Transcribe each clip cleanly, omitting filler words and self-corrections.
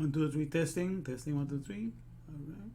1, 2, 3, testing. Testing, 1, 2, 3. All right.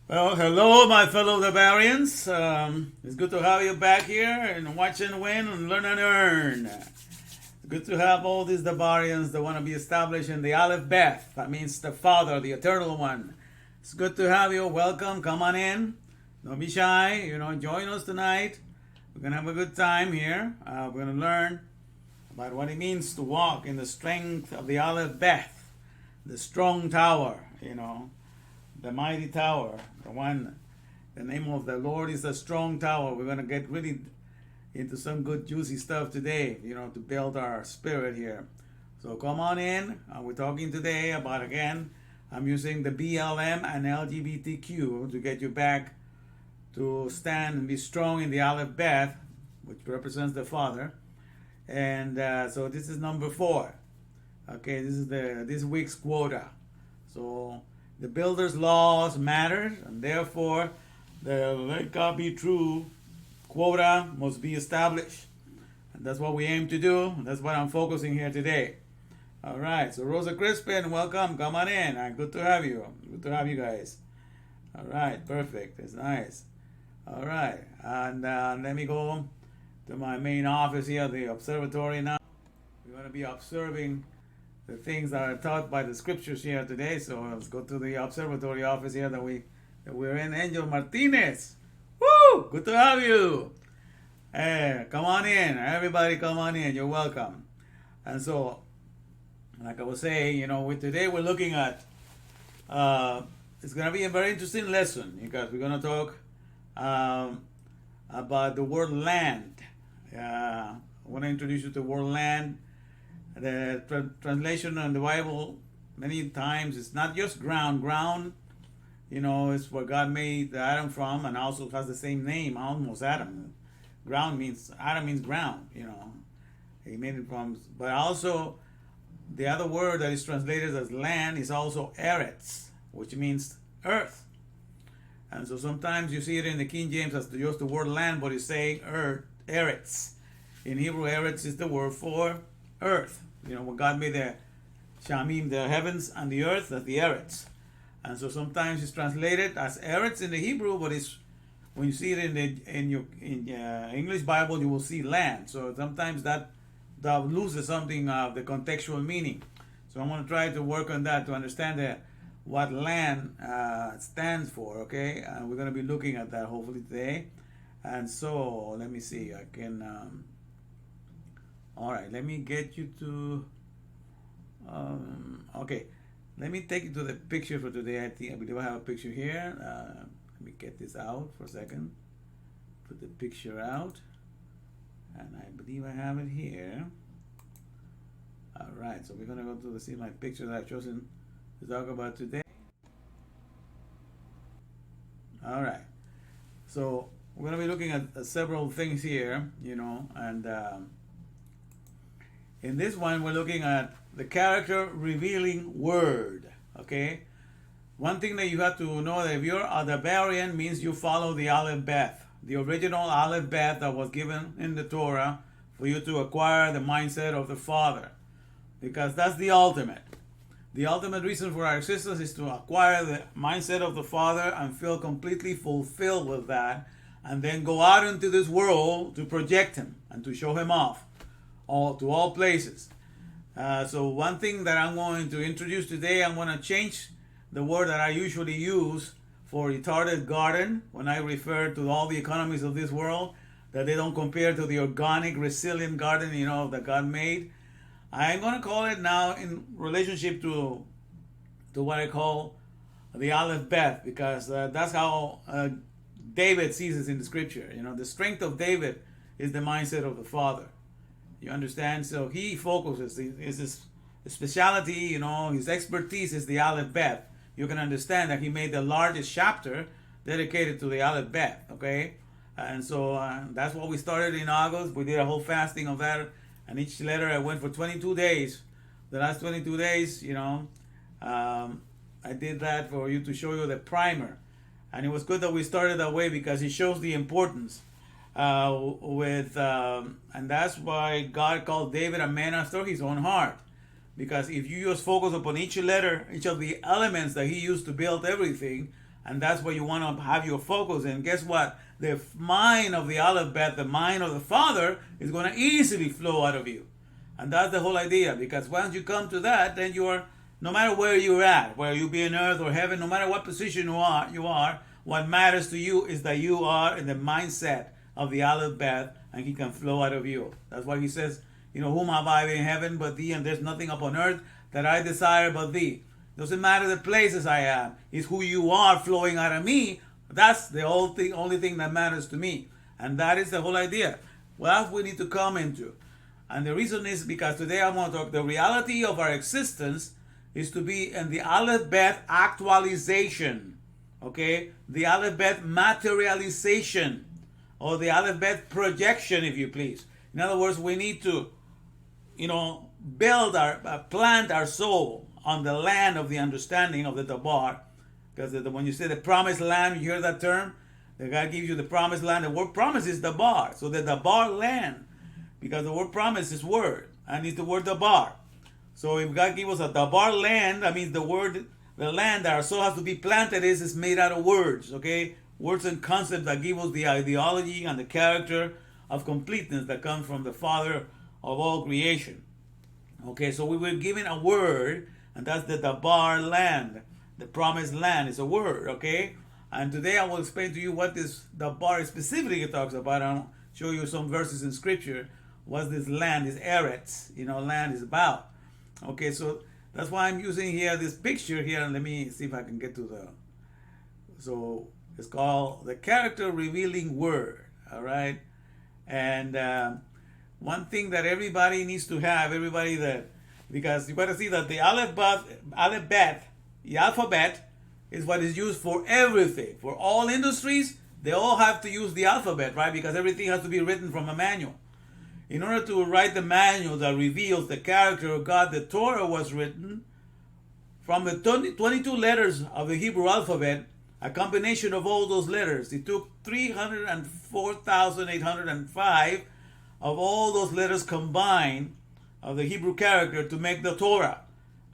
Well, hello, my fellow Bavarians. It's good to have you back here and watch and win and learn and earn. Good to have all these Bavarians that want to be established in the Alef-Beyt. That means the Father, the Eternal One. It's good to have you. Welcome. Come on in. Don't be shy. Join us tonight. We're going to have a good time here. We're going to learn about what it means to walk in the strength of the Alef-Beyt, the strong tower, the mighty tower, the name of the Lord is a strong tower. We're going to get really into some good juicy stuff today, to build our spirit here. So come on in. We're talking today about, again, I'm using the BLM and LGBTQ to get you back to stand and be strong in the Alef-Beyt, which represents the Father. And so this is number 4. Okay, this is this week's quota. So the builder's laws matter, and therefore the let God be true quota must be established. And that's what we aim to do. That's what I'm focusing here today. All right, so Rosa Crispin, welcome. Come on in. Good to have you. Good to have you guys. All right, perfect. It's nice. All right, and let me go to my main office here, the observatory now. We're going to be observing the things that are taught by the scriptures here today. So let's go to the observatory office here that we're in. Angel Martinez, woo! Good to have you. Hey, come on in, everybody. Come on in. You're welcome. And so, like I was saying, today we're looking at. It's going to be a very interesting lesson because we're going to talk about the word land. I want to introduce you to the word land. The translation in the Bible many times it's not just ground. Ground, is where God made Adam from, and also has the same name, almost Adam. Adam means ground. He made it from. But also, the other word that is translated as land is also Eretz, which means earth. And so sometimes you see it in the King James as just the word land, but it's saying earth, Eretz. In Hebrew, Eretz is the word for earth. When God made the Shamim, the heavens and the earth, that's the Eretz. And so sometimes it's translated as Eretz in the Hebrew, but it's when you see it in your English Bible, you will see land. So sometimes that loses something of the contextual meaning. So I'm going to try to work on that to understand what land stands for. Okay, and we're going to be looking at that hopefully today. And so, let me see, I can, all right, let me get you to, okay, let me take you to the picture for today. I believe I have a picture here. Let me get this out for a second. Put the picture out. And I believe I have it here. All right, so we're going to go to see my picture that I've chosen to talk about today. All right, so we're going to be looking at several things here, and in this one we're looking at the character revealing word, okay? One thing that you have to know, that if you're the variant, means you follow the Alef-Beyt, the original Alef-Beyt that was given in the Torah for you to acquire the mindset of the Father, because that's the ultimate. The ultimate reason for our existence is to acquire the mindset of the Father and feel completely fulfilled with that, and then go out into this world to project Him and to show Him off to all places. So one thing that I'm going to introduce today, I'm going to change the word that I usually use for retarded garden when I refer to all the economies of this world, that they don't compare to the organic, resilient garden, that God made. I'm going to call it now in relationship to what I call the Alef-Beyt, because that's how David sees it in the scripture. The strength of David is the mindset of the Father. You understand? So he focuses, his specialty, his expertise is the Alef-Beyt. You can understand that he made the largest chapter dedicated to the Alef-Beyt, okay? And so that's what we started in August. We did a whole fasting of that. And each letter I went for 22 days. The last 22 days, I did that for you to show you the primer. And it was good that we started that way, because it shows the importance. And that's why God called David a man after his own heart. Because if you just focus upon each letter, each of the elements that he used to build everything, and that's where you want to have your focus. And guess what? The mind of the Alef-Beyt, the mind of the Father, is going to easily flow out of you. And that's the whole idea, because once you come to that, then you are, no matter where you're at, whether you be in earth or heaven, no matter what position you are, what matters to you is that you are in the mindset of the Alef-Beyt, and he can flow out of you. That's why he says, whom have I in heaven but thee, and there's nothing upon earth that I desire but thee. Doesn't matter the places I am, it's who you are flowing out of me. That's the only thing that matters to me. And that is the whole idea. What we need to come into. And the reason is because today I want to talk, the reality of our existence is to be in the Alef-Beyt actualization. Okay? The Alef-Beyt materialization. Or the Alef-Beyt projection, if you please. In other words, we need to, plant our soul on the land of the understanding of the T.O.R.A.H. Because when you say the promised land, you hear that term? The God gives you the promised land. The word promise is T.O.R.A.H. So the T.O.R.A.H. land, because the word promise is word, and it's the word T.O.R.A.H. So if God gives us a T.O.R.A.H. land, that means the land that our soul has to be planted is made out of words, okay? Words and concepts that give us the ideology and the character of completeness that comes from the Father of all creation. Okay, so we were given a word, and that's the T.O.R.A.H. land. The promised land is a word, okay? And today I will explain to you what this T.O.R.A.H. specifically talks about. I'll show you some verses in scripture. What this land, this Eretz, land is about. Okay, so that's why I'm using here this picture here. And let me see if I can get to so it's called the character revealing word, all right? And one thing that everybody needs to have, because you got to see that the Alef-Beyt, the alphabet, is what is used for everything. For all industries, they all have to use the alphabet, right? Because everything has to be written from a manual. In order to write the manual that reveals the character of God, the Torah was written from the 22 letters of the Hebrew alphabet, a combination of all those letters. It took 304,805 of all those letters combined of the Hebrew character to make the Torah.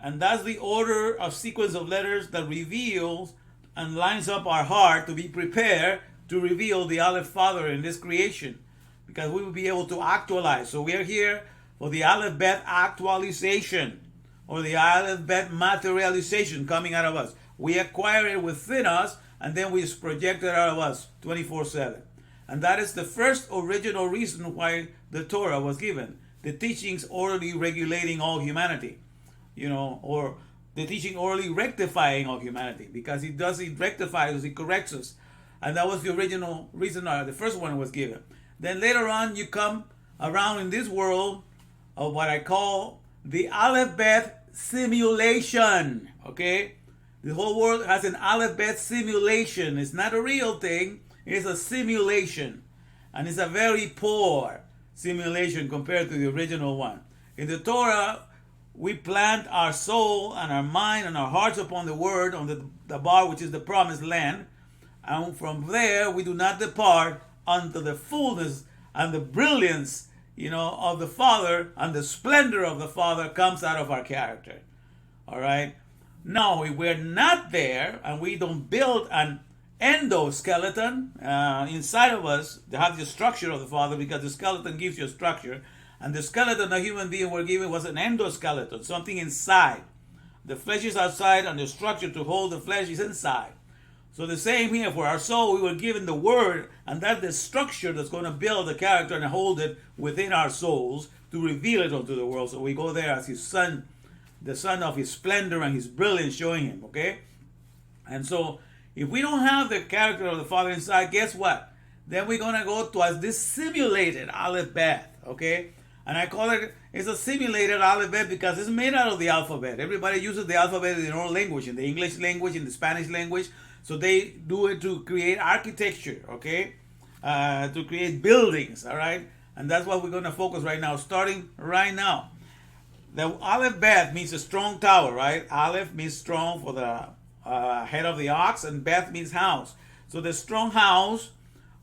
And that's the order of sequence of letters that reveals and lines up our heart to be prepared to reveal the Aleph Father in this creation, because we will be able to actualize. So we are here for the Alef-Beyt actualization, or the Alef-Beyt materialization coming out of us. We acquire it within us, and then we project it out of us 24/7. And that is the first original reason why the Torah was given. The teachings orally regulating all humanity, or the teaching orally rectifying all humanity, because it rectifies us, it corrects us. And that was the original reason the first one was given. Then later on, you come around in this world of what I call the Alef-Beyt-Simulation. Okay? The whole world has an Alef-Beyt-Simulation. It's not a real thing, it's a simulation. And it's a very poor simulation compared to the original one. In the Torah, we plant our soul and our mind and our hearts upon the word, on the bar, which is the promised land. And from there, we do not depart until the fullness and the brilliance, of the Father and the splendor of the Father comes out of our character. All right? Now, if we're not there and we don't build an endoskeleton inside of us to have the structure of the Father, because the skeleton gives you a structure, and the skeleton a human being were given was an endoskeleton, something inside. The flesh is outside, and the structure to hold the flesh is inside. So the same here for our soul, we were given the word, and that's the structure that's going to build the character and hold it within our souls to reveal it unto the world. So we go there as his son, the son of his splendor and his brilliance showing him, okay? And so if we don't have the character of the Father inside, guess what? Then we're going to go to this simulated Alef-Beyt, okay? And I call it's a simulated Alef-Beyt because it's made out of the alphabet. Everybody uses the alphabet in their own language, in the English language, in the Spanish language. So they do it to create architecture, okay? To create buildings, all right? And that's what we're going to focus right now, starting right now. The Alef-Beyt means a strong tower, right? Aleph means strong for the head of the ox, and Beth means house. So the strong house,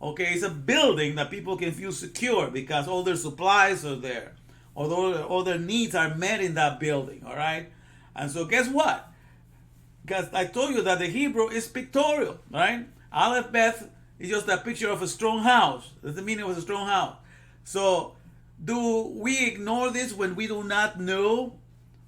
okay, is a building that people can feel secure because all their supplies are there. Although all their needs are met in that building, all right? And so guess what? Because I told you that the Hebrew is pictorial, right? Alef-Beyt is just a picture of a strong house. That's the meaning of a strong house. So do we ignore this when we do not know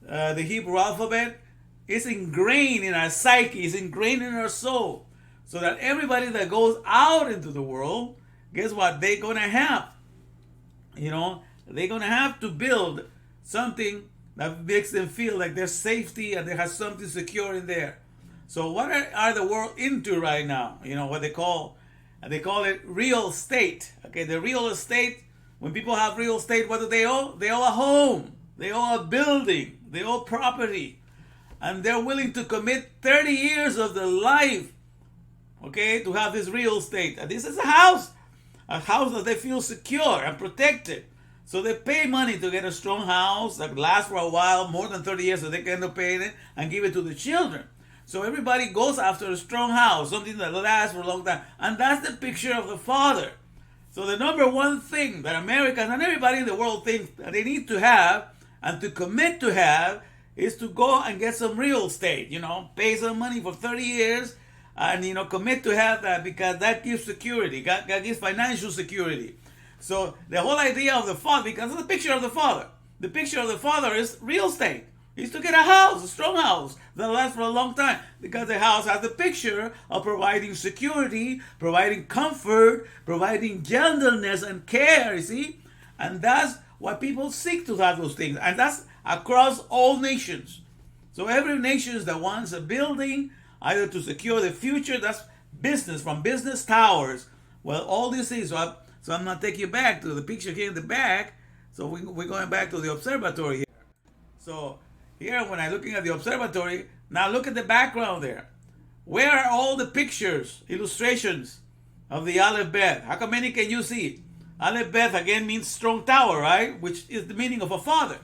the Hebrew alphabet? It's ingrained in our psyche, it's ingrained in our soul. So that everybody that goes out into the world, guess what? They're going to have, they're going to have to build something that makes them feel like there's safety and they have something secure in there. So what are the world into right now? What they call it real estate. Okay, the real estate, when people have real estate, what do they owe? They owe a home. They owe a building. They owe property. And they're willing to commit 30 years of their life, okay, to have this real estate. And this is a house that they feel secure and protected. So they pay money to get a strong house that lasts for a while, more than 30 years, so they can end up paying it and give it to the children. So everybody goes after a strong house, something that lasts for a long time. And that's the picture of the Father. So the number one thing that Americans and everybody in the world thinks that they need to have and to commit to have is to go and get some real estate, pay some money for 30 years and, commit to have that because that gives security. God gives financial security. So the whole idea of the Father, because it's the picture of the Father. The picture of the Father is real estate. Is to get a house, a strong house that lasts for a long time. Because the house has the picture of providing security, providing comfort, providing gentleness and care, you see? And that's why people seek to have those things. And that's across all nations. So every nation that wants a building, either to secure the future, that's business, from business towers. Well, all these things. So I'm going to take you back to the picture here in the back. So we're going back to the observatory here. So here, when I'm looking at the observatory, now look at the background there. Where are all the pictures, illustrations of the Alef-Beyt? How many can you see? Alef-Beyt again means strong tower, right? Which is the meaning of a father.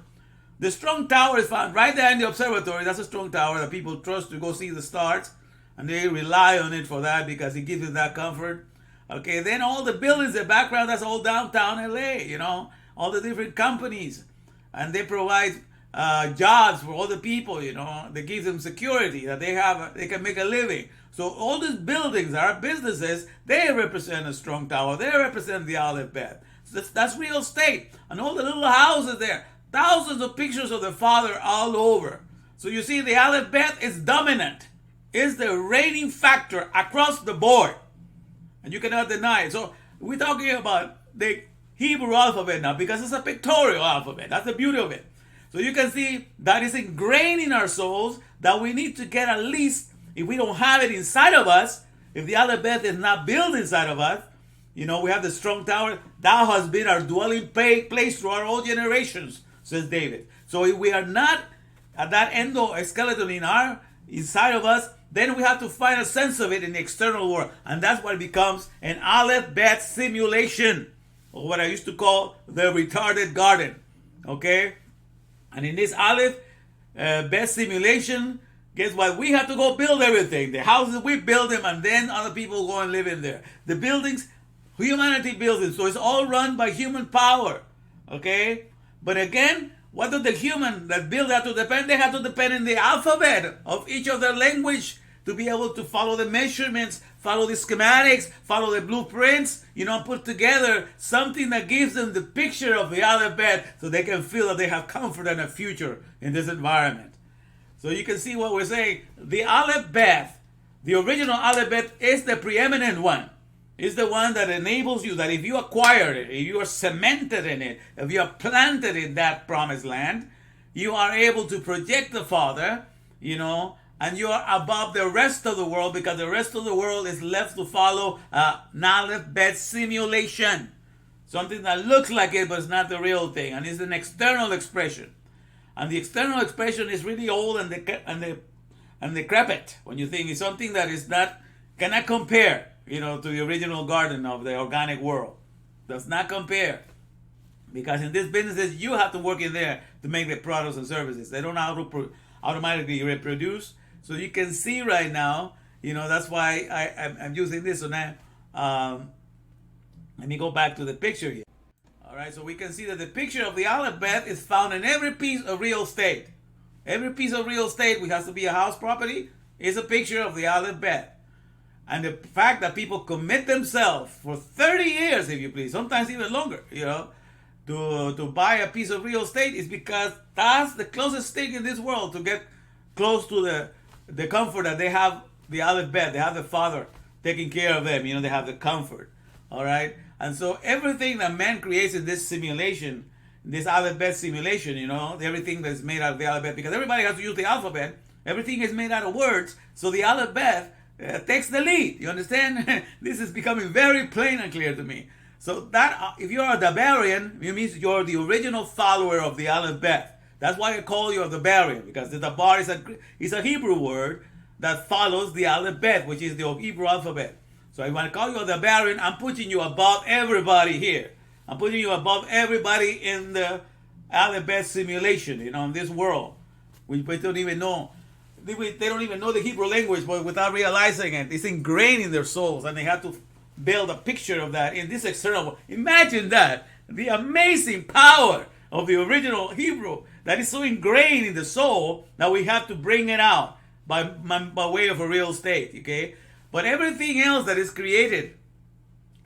The strong tower is found right there in the observatory. That's a strong tower that people trust to go see the stars. And they rely on it for that because it gives them that comfort. Okay, then all the buildings in the background, that's all downtown LA, all the different companies. And they provide jobs for all the people, they give them security that they can make a living. So all these buildings are businesses, they represent a strong tower, they represent the Alef-Beyt. So that's real estate. And all the little houses there, thousands of pictures of the Father all over. So you see, the Alef-Beyt is dominant, is the reigning factor across the board. And you cannot deny it. So we're talking about the Hebrew alphabet now because it's a pictorial alphabet. That's the beauty of it. So you can see that is ingrained in our souls that we need to get at least, if we don't have it inside of us, if the Alef-Beyt is not built inside of us, we have the strong tower. Thou hast been our dwelling place throughout all generations, says David. So if we are not at that endoskeleton inside of us, then we have to find a sense of it in the external world. And that's what becomes an Alef-Beyt-Simulation, or what I used to call the retarded garden. Okay? And in this Alef-Beyt-Simulation, guess what? We have to go build everything. The houses, we build them, and then other people go and live in there. The buildings, humanity builds it. So it's all run by human power. Okay? But again, what do the human that build have to depend? They have to depend in the alphabet of each of their language to be able to follow the measurements, follow the schematics, follow the blueprints, put together something that gives them the picture of the Alef-Beyt so they can feel that they have comfort and a future in this environment. So you can see what we're saying. The Alef-Beyt, the original Alef-Beyt, is the preeminent one. It's the one that enables you, that if you acquire it, if you are cemented in it, if you are planted in that promised land, you are able to project the Father, and you are above the rest of the world, because the rest of the world is left to follow an Alef-Beyt-Simulation. Something that looks like it, but it's not the real thing, and it's an external expression. And the external expression is really old and decrepit. When you think it's something that cannot compare, to the original garden of the organic world. Does not compare. Because in these businesses, you have to work in there to make the products and services. They don't automatically reproduce. So you can see right now, that's why I'm using this. So now, let me go back to the picture here. All right, so we can see that the picture of the Alef-Beyt is found in every piece of real estate. Every piece of real estate, which has to be a house property, is a picture of the Alef-Beyt. And the fact that people commit themselves for 30 years, if you please, sometimes even longer, to buy a piece of real estate is because that's the closest thing in this world to get close to the comfort that they have, the Alef-Beyt. They have the Father taking care of them. They have the comfort. All right? And so everything that man creates in this simulation, this Alef-Beyt-Simulation, everything that's made out of the Alef-Beyt, because everybody has to use the alphabet, everything is made out of words, so the Alef-Beyt takes the lead. You understand? This is becoming very plain and clear to me. So that if you're a Dabarian, it means you're the original follower of the Alef-Beyt. That's why I call you a Dabarian, because the Dabar is a Hebrew word that follows the Alef-Beyt, which is the Hebrew alphabet. So if I call you a Dabarian, I'm putting you above everybody here. I'm putting you above everybody in the Alef-Beyt-Simulation, in this world. We don't even know. They don't even know the Hebrew language, but without realizing it, it's ingrained in their souls, and they have to build a picture of that in this external world. Imagine that, the amazing power of the original Hebrew that is so ingrained in the soul that we have to bring it out by way of a real estate, okay? But everything else that is created,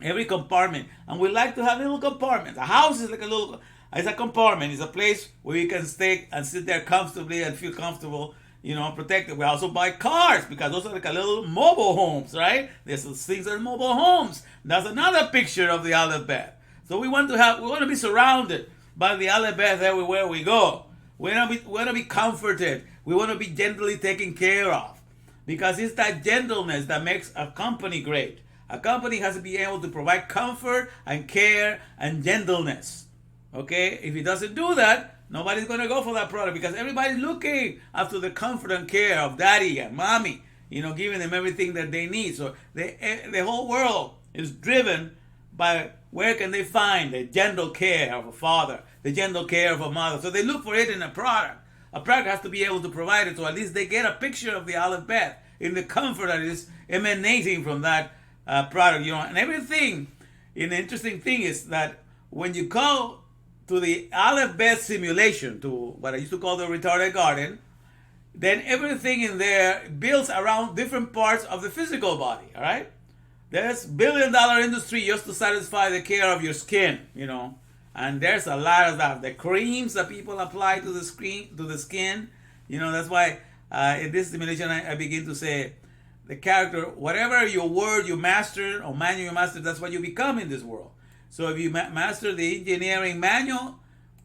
every compartment, and we like to have little compartments. A house is like it's a compartment. It's a place where you can stay and sit there comfortably and feel comfortable, protected. We also buy cars because those are like a little mobile homes, right? There's those things that are mobile homes. That's another picture of the Alef-Beyt. So we want to be surrounded by the Alef-Beyt everywhere we go. We want to be comforted. We want to be gently taken care of, because it's that gentleness that makes a company great. A company has to be able to provide comfort and care and gentleness. Okay? If it doesn't do that, nobody's going to go for that product, because everybody's looking after the comfort and care of daddy and mommy, giving them everything that they need. So the whole world is driven by where can they find the gentle care of a father, the gentle care of a mother. So they look for it in a product. A product has to be able to provide it, so at least they get a picture of the Alef-Beyt in the comfort that is emanating from that product. And everything. And the interesting thing is that when you go to the Alef-Beyt-Simulation, to what I used to call the retarded garden, then everything in there builds around different parts of the physical body, all right? There's $1 billion industry just to satisfy the care of your skin, and there's a lot of that. The creams that people apply to the skin, that's why in this simulation I begin to say the character, whatever your word you master or manual you master, that's what you become in this world. So if you master the engineering manual,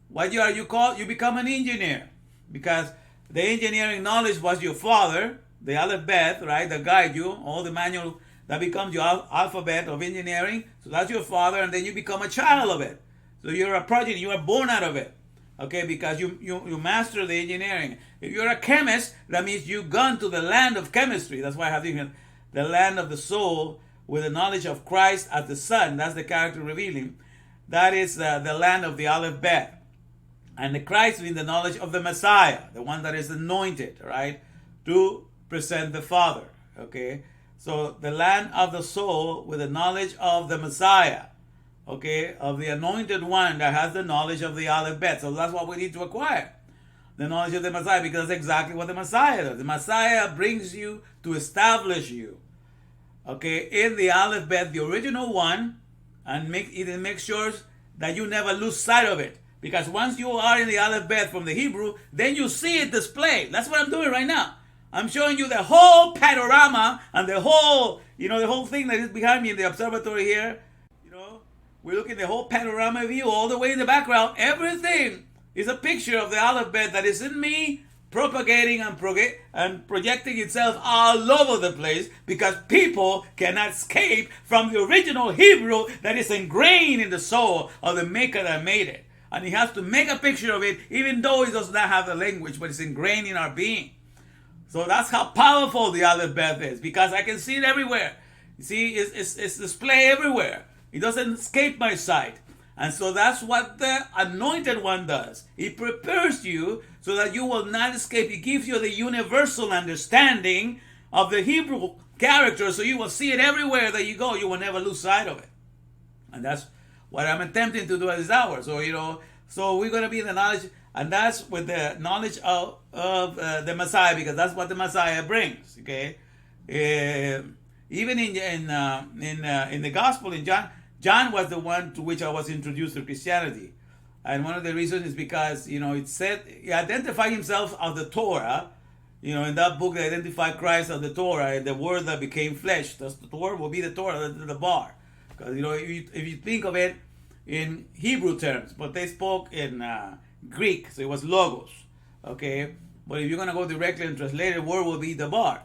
what are you called? You become an engineer, because the engineering knowledge was your father, the Alef-Beyt, right, that guide you, all the manual that becomes your alphabet of engineering. So that's your father, and then you become a child of it. So you're a progeny, you are born out of it. Okay, because you master the engineering. If you're a chemist, that means you've gone to the land of chemistry. That's why I have the land of the soul with the knowledge of Christ as the Son. That's the character revealing. That is the land of the Alef-Beyt. And the Christ being the knowledge of the Messiah, the one that is anointed, right, to present the Father. Okay, so the land of the soul with the knowledge of the Messiah. Okay, of the anointed one that has the knowledge of the Alef-Beyt. So that's what we need to acquire, the knowledge of the Messiah, because that's exactly what the Messiah does. The Messiah brings you to establish you, okay, in the Alef-Beyt, the original one, and make sure that you never lose sight of it. Because once you are in the Alef-Beyt from the Hebrew, then you see it displayed. That's what I'm doing right now. I'm showing you the whole panorama and the whole, the whole thing that is behind me in the observatory here. We're looking at the whole panorama view all the way in the background. Everything is a picture of the Alef-Beyt that is in me, propagating and projecting itself all over the place, because people cannot escape from the original Hebrew that is ingrained in the soul of the maker that made it. And he has to make a picture of it, even though he does not have the language, but it's ingrained in our being. So that's how powerful the Alef-Beyt is, because I can see it everywhere. You see, it's displayed everywhere. It doesn't escape my sight. And so that's what the anointed one does. He prepares you so that you will not escape. He gives you the universal understanding of the Hebrew character, so you will see it everywhere that you go. You will never lose sight of it. And that's what I'm attempting to do at this hour. So, so we're going to be in the knowledge, and that's with the knowledge of the Messiah, because that's what the Messiah brings. Okay, even in the Gospel in John was the one to which I was introduced to Christianity, and one of the reasons is because it said he identified himself as the Torah. In that book they identified Christ as the Torah, the Word that became flesh. The Torah will be the Torah, the bar. Because if you think of it in Hebrew terms, but they spoke in Greek, so it was logos. Okay, but if you're gonna go directly and translate it, word will be the bar.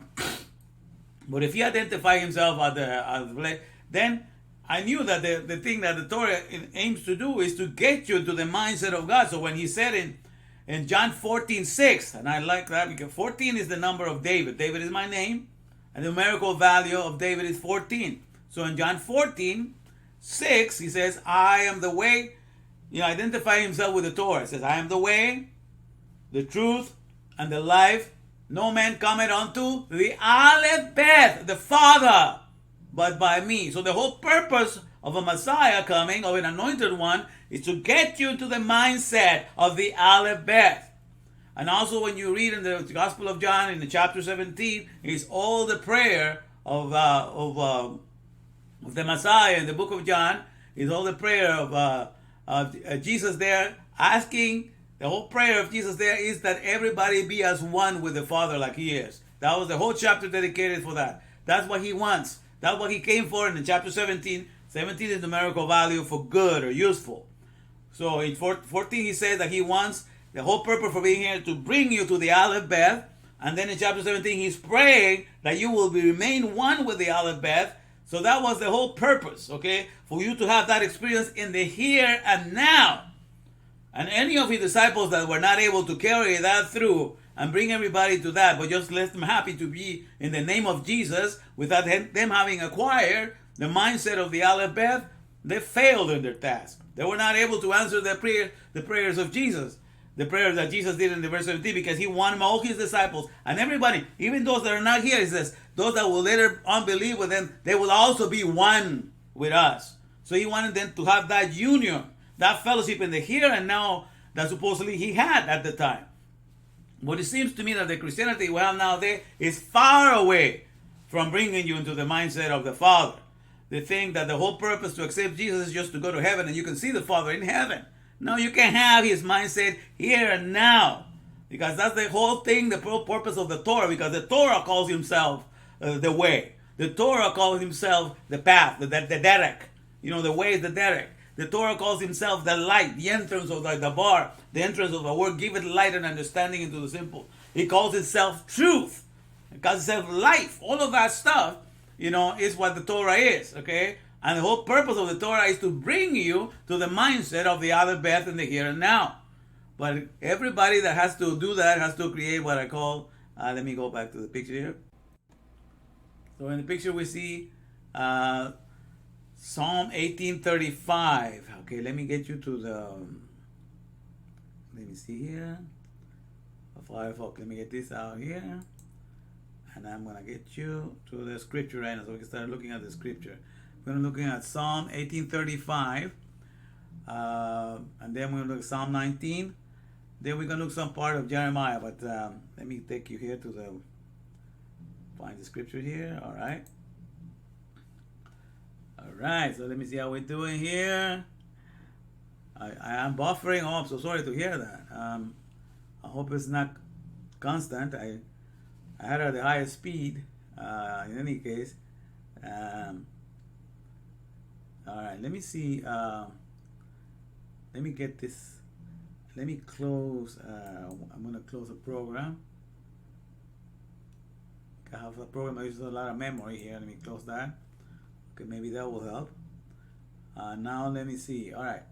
But if he identified himself as then I knew that the thing that the Torah aims to do is to get you to the mindset of God. So when he said in John 14:6, and I like that because 14 is the number of David. David is my name, and the numerical value of David is 14. So in John 14:6, he says, I am the way. Identify himself with the Torah. He says, I am the way, the truth, and the life. No man cometh unto the Alef-Beyt, the Father, but by me. So the whole purpose of a Messiah coming, of an anointed one, is to get you to the mindset of the Alef-Beyt. And also when you read in the Gospel of John, in the chapter 17, is all the prayer of the Messiah in the book of John, is all the prayer of Jesus there, asking. The whole prayer of Jesus there is that everybody be as one with the Father like he is. That was the whole chapter dedicated for that. That's what he wants. That's what he came for in the chapter 17. 17 is the numerical value for good or useful. So in 14 he says that he wants the whole purpose for being here to bring you to the Alef-Beyt. And then in chapter 17 he's praying that you will remain one with the Alef-Beyt. So that was the whole purpose, okay? For you to have that experience in the here and now. And any of his disciples that were not able to carry that through and bring everybody to that, but just let them happy to be in the name of Jesus without them having acquired the mindset of the Alef-Beyt, they failed in their task. They were not able to answer the prayers of Jesus, the prayers that Jesus did in the verse 17, because he wanted all his disciples and everybody, even those that are not here, he says, those that will later on believe with them, they will also be one with us. So he wanted them to have that union, that fellowship in the here and now that supposedly he had at the time. But it seems to me that the Christianity we have nowadays is far away from bringing you into the mindset of the Father. They think that the whole purpose to accept Jesus is just to go to heaven and you can see the Father in heaven. No, you can have his mindset here and now. Because that's the whole thing, the purpose of the Torah. Because the Torah calls himself the way. The Torah calls himself the path, the derek. The way is the derek. The Torah calls himself the light, the entrance of the bar, the entrance of the word, give it light and understanding into the simple. He calls himself truth. He calls himself life. All of that stuff, is what the Torah is, okay? And the whole purpose of the Torah is to bring you to the mindset of the Alef-Beyt in the here and now. But everybody that has to do that has to create what I call, let me go back to the picture here. So in the picture we see Psalm 1835. Okay, let me get you to the, let me see here. Firefox, let me get this out here. And I'm going to get you to the scripture right now so we can start looking at the scripture. We're going to be looking at Psalm 1835. And then we're going to look at Psalm 19. Then we're going to look some part of Jeremiah. But let me take you here to the, find the scripture here. All right. All right. So let me see how we're doing here. I am buffering. Oh, I'm so sorry to hear that. I hope it's not constant. I had it at the highest speed. In any case. All right, let me see. Let me get this. Let me close. I'm going to close the program. I have a program that uses a lot of memory here. Let me close that. Okay, maybe that will help. Now let me see. All right.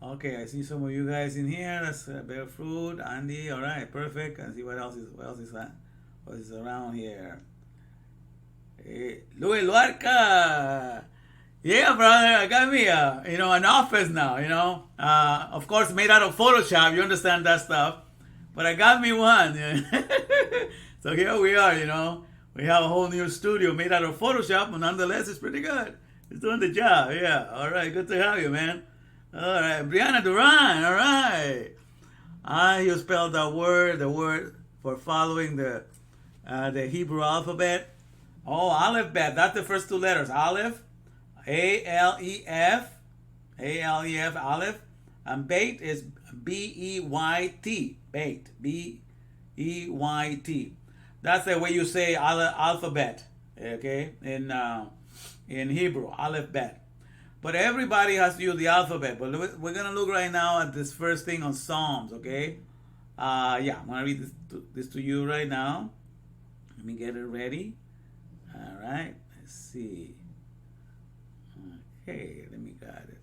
Okay, I see some of you guys in here. That's Bear Fruit, Andy. All right, perfect. And see what else is that? What is around here? Hey, Louis Luarca. Yeah, brother, I got me an office now, of course made out of Photoshop, you understand that stuff, but I got me one. So here we are, we have a whole new studio made out of Photoshop, but nonetheless it's pretty good. It's doing the job. Yeah, all right, good to have you, man. All right, Brianna Duran, all right. You spelled the word for following the Hebrew alphabet. Oh, Alef-Beyt, that's the first two letters, Aleph, A-L-E-F, Aleph, and Beyt is B-E-Y-T, Beyt, B-E-Y-T. That's the way you say alphabet, okay, in Hebrew, Alef-Beyt. But everybody has to use the alphabet. But we're going to look right now at this first thing on Psalms, okay? Yeah, I'm going to read this to you right now. Let me get it ready. All right, let's see. Okay, let me got it.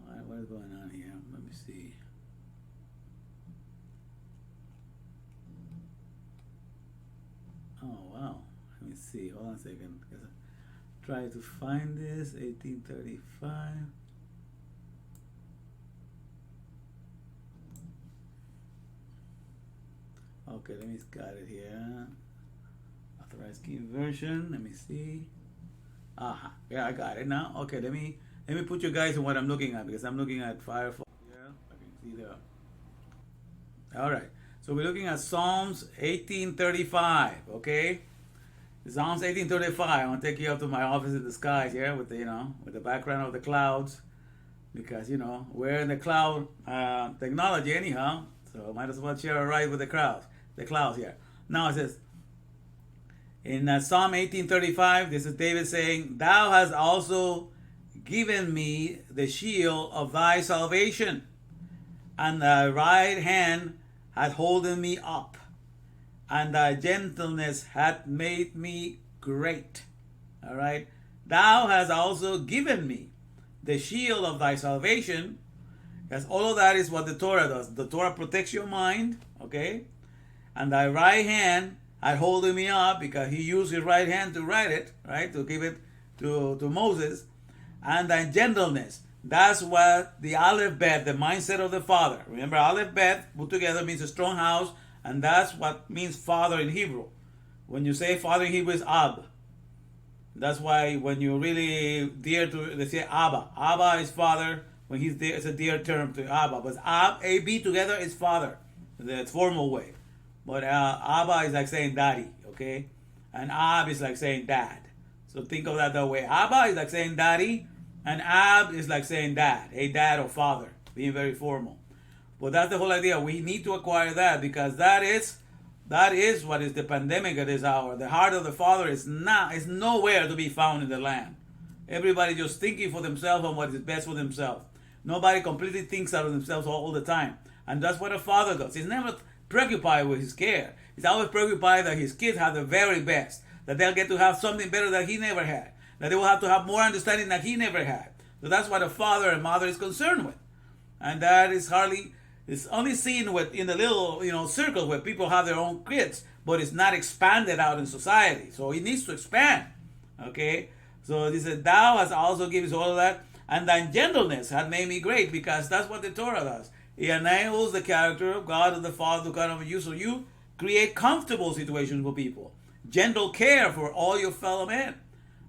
All right, what is going on here? Let me see. Oh, wow. Let me see. Hold on a second. Try to find this. 1835. Okay, let me got it here. Authorized key version. Let me see. Aha, yeah, I got it now. Okay, let me put you guys in what I'm looking at, because I'm looking at Firefox. Yeah, I can see there. All right, so we're looking at Psalms 1835. Okay, Psalms 1835. I want to take you up to my office in the skies here with the with the background of the clouds, because we're in the cloud technology anyhow. So might as well share a ride with the clouds here. Now it says. In Psalm 1835, this is David saying, "Thou hast also given me the shield of thy salvation, and thy right hand hath holden me up, and thy gentleness hath made me great." All right? Thou hast also given me the shield of thy salvation, because all of that is what the Torah does. The Torah protects your mind, okay? And thy right hand had holding me up, because he used his right hand to write it, right? To give it to Moses. And thy gentleness. That's what the Alef-Beyt, the mindset of the father. Remember, Alef-Beyt put together means a strong house, and that's what means father in Hebrew. When you say father in Hebrew is Ab. That's why when you really dear to, they say Abba. Abba is father. When he's there, it's a dear term to Abba. But Ab, A-B together is father. The formal way. But Abba is like saying daddy, okay? And Ab is like saying dad. So think of that way. Abba is like saying daddy, and Ab is like saying dad. Hey, dad or father, being very formal. But that's the whole idea. We need to acquire that, because that is That is what is the pandemic at this hour. The heart of the Father is nowhere to be found in the land. Everybody just thinking for themselves and what is best for themselves. Nobody completely thinks out of themselves all the time. And that's what a father does. He's never preoccupied with his care. He's always preoccupied that his kids have the very best, that they'll get to have something better that he never had, that they will have to have more understanding that he never had. So that's what a father and mother is concerned with. And that is it's only seen in the little, circle where people have their own kids, but it's not expanded out in society. So it needs to expand. Okay? So this is, thou has also given us all of that. And thine gentleness had made me great, because that's what the Torah does. It enables the character of God and the Father to come over you, so you create comfortable situations for people. Gentle care for all your fellow men.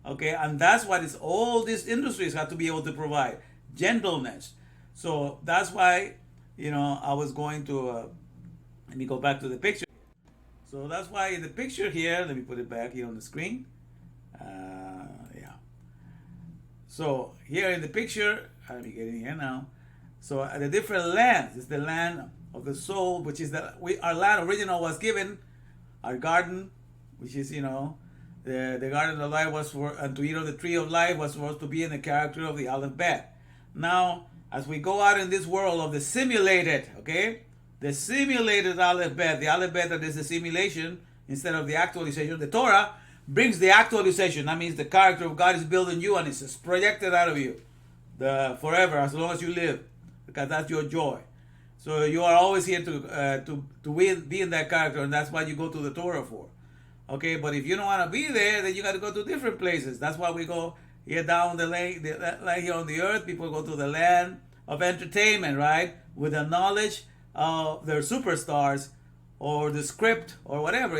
Okay? And that's what all these industries have to be able to provide. Gentleness. So that's why, I was going to, let me go back to the picture. So that's why in the picture here, let me put it back here on the screen. Yeah. So here in the picture, let me get in here now. So the different lands is the land of the soul, which is our land original was given, our garden, which is, the garden of life was for, and to eat of the tree of life was supposed to be in the character of the Alef-Beyt. Now, as we go out in this world of the simulated, okay, the simulated Alef-Beyt, the Alef-Beyt that is the simulation instead of the actualization, the Torah brings the actualization. That means the character of God is built in you and it's just projected out of you forever, as long as you live, because that's your joy. So you are always here to be in that character, and that's what you go to the Torah for. Okay, but if you don't want to be there, then you got to go to different places. That's why we go here down the lake here on the earth. People go to the land of entertainment, right? With the knowledge of their superstars or the script or whatever,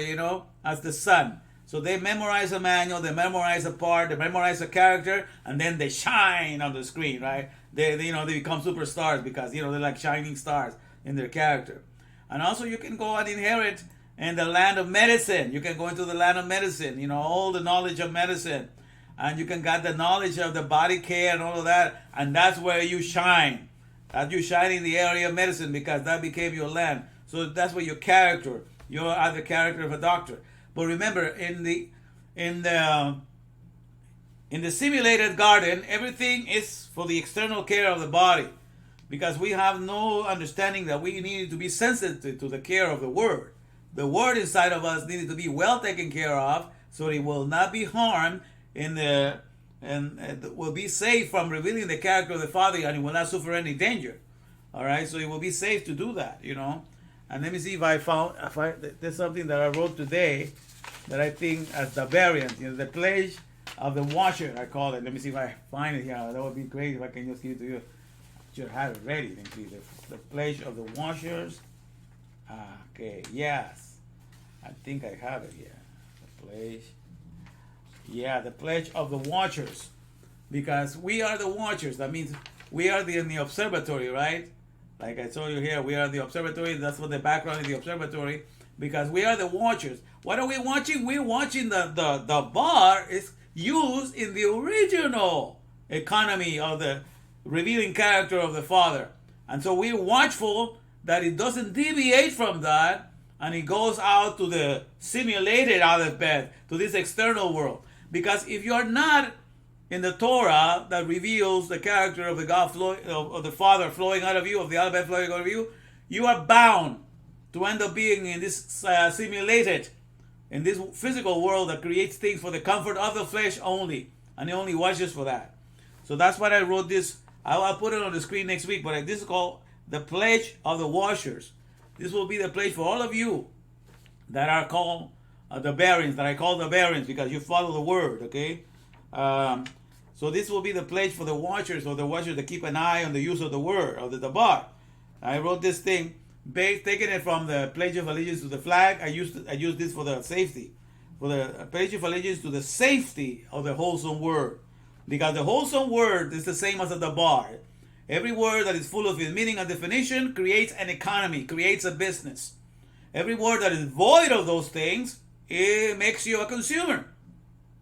as the sun. So they memorize a manual, they memorize a part, they memorize a character, and then they shine on the screen, right? They become superstars because, they're like shining stars in their character. And also you can go and inherit in the land of medicine. You can go into the land of medicine, all the knowledge of medicine. And you can get the knowledge of the body care and all of that. And that's where you shine. That you shine in the area of medicine, because that became your land. So that's where your character, you are the character of a doctor. But remember, in the simulated garden, everything is for the external care of the body, because we have no understanding that we needed to be sensitive to the care of the Word. The Word inside of us needed to be well taken care of, so it will not be harmed and will be safe from revealing the character of the Father, and it will not suffer any danger. All right, so it will be safe to do that, And let me see if there's something that I wrote today that I think as the variant, the pledge of the washer, I call it. Let me see if I find it here. That would be great if I can just give it to you. I should have it ready. Let me see. The pledge of the washers. Okay, yes. I think I have it here. The pledge. Yeah, the pledge of the watchers. Because we are the watchers. That means we are in the observatory, right? Like I told you here, we are the observatory. That's what the background is, the observatory. Because we are the watchers. What are we watching? We're watching the bar is used in the original economy of the revealing character of the Father. And so we're watchful that it doesn't deviate from that, and it goes out to the simulated Alef-Beyt, to this external world. Because if you are not in the Torah that reveals the character of the God of the Father flowing out of you, of the Alef-Beyt flowing out of you, you are bound to end up being in this simulated, in this physical world that creates things for the comfort of the flesh only, and it only watches for that. So that's why I wrote this. I'll put it on the screen next week, but this is called the pledge of the washers. This will be the pledge for all of you that are called the Bereans, that I call the Bereans, because you follow the word, okay? So this will be the pledge for the watchers, or the watchers that keep an eye on the use of the word, of the dabar. I wrote this thing, taking it from the Pledge of Allegiance to the flag. I used this for the safety, for the Pledge of Allegiance to the safety of the wholesome word, because the wholesome word is the same as the dabar. Every word that is full of its meaning and definition creates an economy, creates a business. Every word that is void of those things, it makes you a consumer.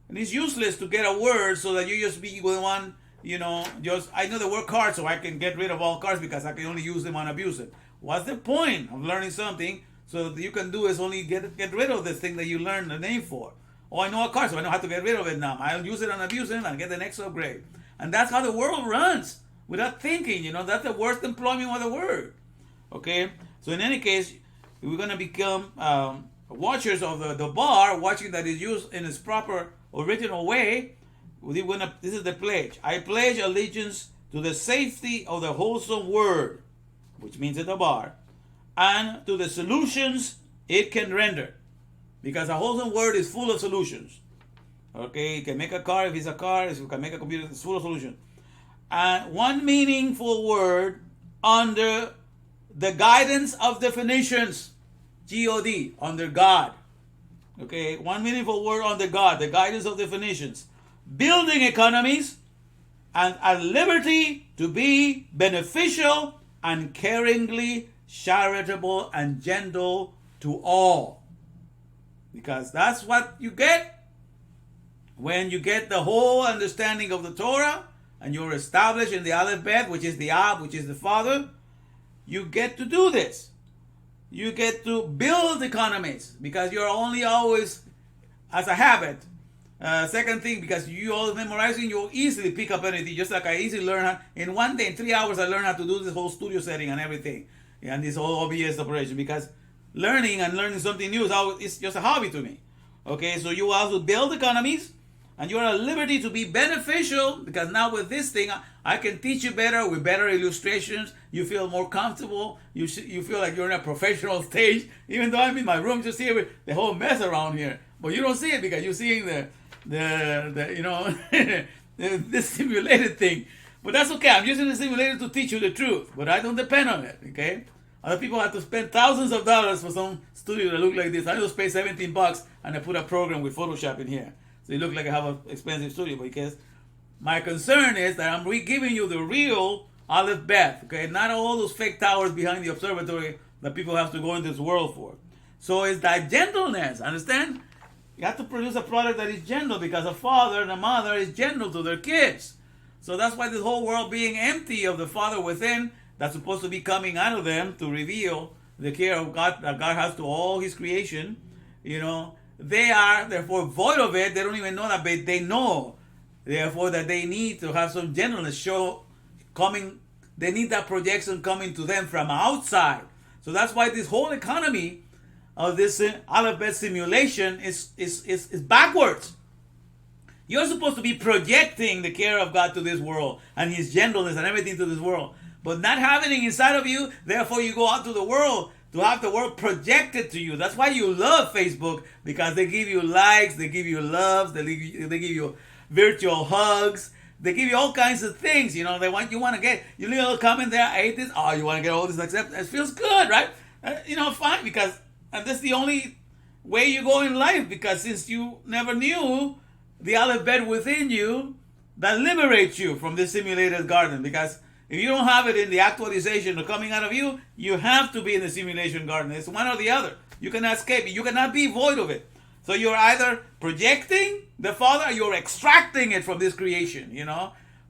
And it's useless to get a word so that you just be one, I know the word cards, so I can get rid of all cards because I can only use them and abuse it. What's the point of learning something So you can do is only get rid of this thing that you learned the name for. Oh, I know a car, so I know how to get rid of it now. I'll use it and abuse it and get the next upgrade. And that's how the world runs, without thinking. That's the worst employment of the word. Okay? So in any case, we're going to become watchers of the bar, watching that is used in its proper original way. This is the pledge. I pledge allegiance to the safety of the wholesome word, which means at the bar, and to the solutions it can render. Because a wholesome word is full of solutions. Okay, it can make a car if it's a car, it can make a computer, it's full of solutions. And one meaningful word under the guidance of definitions, G-O-D, under God. Okay, one meaningful word under God, the guidance of definitions. Building economies and at liberty to be beneficial and caringly charitable and gentle to all. Because that's what you get when you get the whole understanding of the Torah and you're established in the Alef-Beyt, which is the Ab, which is the Father. You get to do this. You get to build economies because you're only always, as a habit. Second thing, because you always memorizing, you'll easily pick up anything. Just like I easily learn how, in one day, in 3 hours, I learned how to do this whole studio setting and everything. And this whole OBS operation. Because learning something new is just a hobby to me. Okay, so you also build economies and you're at liberty to be beneficial because now with this thing, I can teach you better with better illustrations. You feel more comfortable. You feel like you're in a professional stage, even though I'm in my room just here with the whole mess around here. But you don't see it because you're seeing this simulated thing. But that's okay. I'm using the simulator to teach you the truth, but I don't depend on it. Okay. Other people have to spend thousands of dollars for some studio that look like this. I just pay $17 and I put a program with Photoshop in here. So it looks like I have an expensive studio, because my concern is that I'm giving you the real Alef-Beyt, okay? Not all those fake towers behind the observatory that people have to go into this world for. So it's that gentleness, understand? You have to produce a product that is gentle because a father and a mother is gentle to their kids. So that's why this whole world being empty of the Father within, that's supposed to be coming out of them to reveal the care of God that God has to all His creation, they are therefore void of it. They don't even know that, but they know, therefore, that they need to have some gentleness coming. They need that projection coming to them from outside. So that's why this whole economy of this Alef-Beyt-Simulation is backwards. You're supposed to be projecting the care of God to this world and His gentleness and everything to this world, but not having it inside of you. Therefore, you go out to the world to have the world projected to you. That's why you love Facebook, because they give you likes, they give you loves, they give you virtual hugs, they give you all kinds of things. You want to get, you leave a little comment there, I ate this, oh, you want to get all this, accept, it feels good, right? Fine, because that's the only way you go in life, because since you never knew the Alef-Beyt within you that liberates you from this simulated garden, because if you don't have it in the actualization or coming out of you, you have to be in the simulation garden. It's one or the other. You cannot escape it. You cannot be void of it. So you're either projecting the Father or you're extracting it from this creation,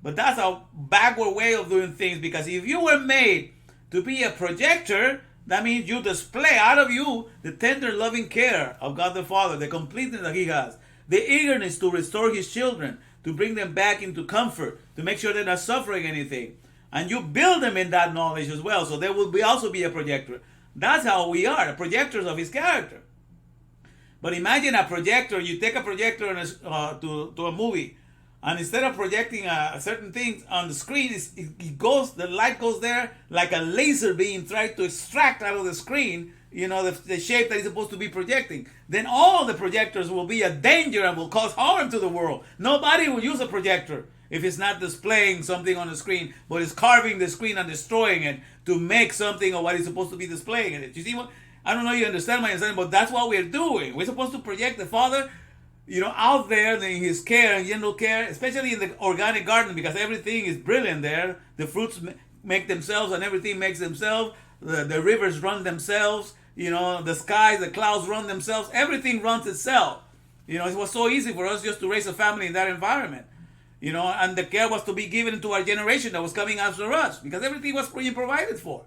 But that's a backward way of doing things, because if you were made to be a projector, that means you display out of you the tender, loving care of God the Father, the completeness that He has, the eagerness to restore His children, to bring them back into comfort, to make sure they're not suffering anything. And you build them in that knowledge as well, so they will also be a projector. That's how we are, the projectors of His character. But imagine a projector, you take a projector to a movie, and instead of projecting certain things on the screen, the light goes there like a laser beam trying to extract out of the screen, the shape that it's supposed to be projecting. Then all the projectors will be a danger and will cause harm to the world. Nobody will use a projector if it's not displaying something on the screen, but it's carving the screen and destroying it to make something of what it's supposed to be displaying in it. You see what? I don't know if you understand my understanding, but that's what we're doing. We're supposed to project the Father, out there in His care and gentle care, especially in the organic garden, because everything is brilliant there. The fruits make themselves and everything makes themselves. The rivers run themselves. The skies, the clouds run themselves. Everything runs itself. It was so easy for us just to raise a family in that environment. And the care was to be given to our generation that was coming after us, because everything was being provided for.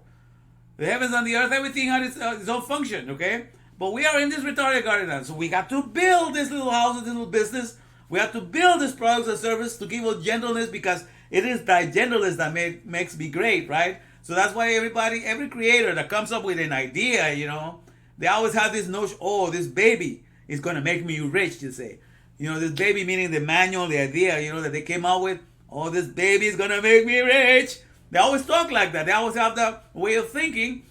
The heavens and the earth, everything had its own function, okay? But we are in this retarded garden now. So we got to build this little house, this little business. We have to build this products and service to give us gentleness, because it is thy gentleness that makes me great, right? So that's why every creator that comes up with an idea, they always have this notion, oh, this baby is going to make me rich, you say. This baby meaning the manual, the idea, that they came out with, oh, this baby is going to make me rich. They always talk like that. They always have that way of thinking,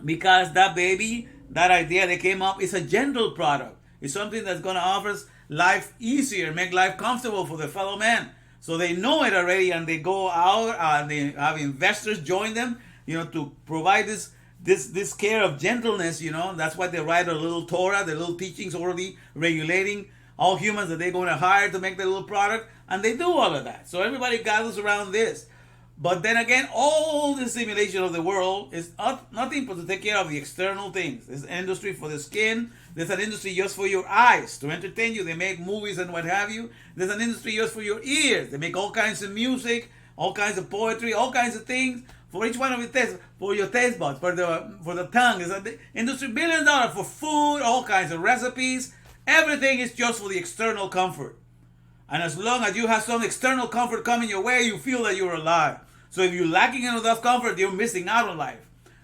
because that baby, that idea they came up, is a gentle product. It's something that's going to offer us life easier, make life comfortable for the fellow man. So they know it already, and they go out and they have investors join them, to provide this care of gentleness. That's why they write a little Torah, the little teachings already regulating all humans that they're going to hire to make the little product, and they do all of that. So everybody gathers around this. But then again, all the simulation of the world is nothing but to take care of the external things. There's an industry for the skin. There's an industry just for your eyes, to entertain you. They make movies and what have you. There's an industry just for your ears. They make all kinds of music, all kinds of poetry, all kinds of things for each one of your tastes, for your taste buds, for the tongue. There's an industry $1 billion for food, all kinds of recipes. Everything is just for the external comfort. And as long as you have some external comfort coming your way, you feel that you're alive. So if you're lacking in enough comfort, you're missing out on life.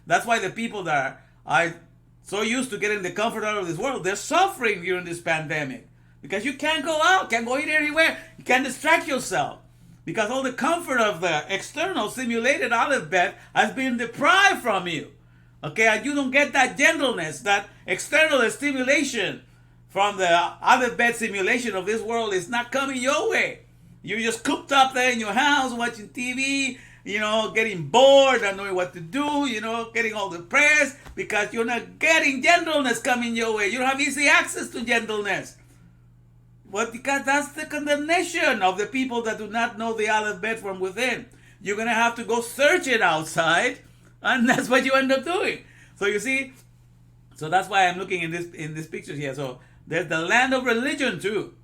That's why the people that are so used to getting the comfort out of this world, they're suffering during this pandemic. Because you can't go out, can't go eat anywhere, you can't distract yourself. Because all the comfort of the external simulated Alef-Beyt has been deprived from you. Okay, and you don't get that gentleness, that external stimulation from the Alef-Beyt-Simulation of this world is not coming your way. You're just cooped up there in your house watching TV, getting bored, not knowing what to do, getting all the prayers, because you're not getting gentleness coming your way. You don't have easy access to gentleness. Well, because that's the condemnation of the people that do not know the Alef-Beyt from within. You're going to have to go search it outside, and that's what you end up doing. So you see, so that's why I'm looking in this picture here. So there's the land of religion too.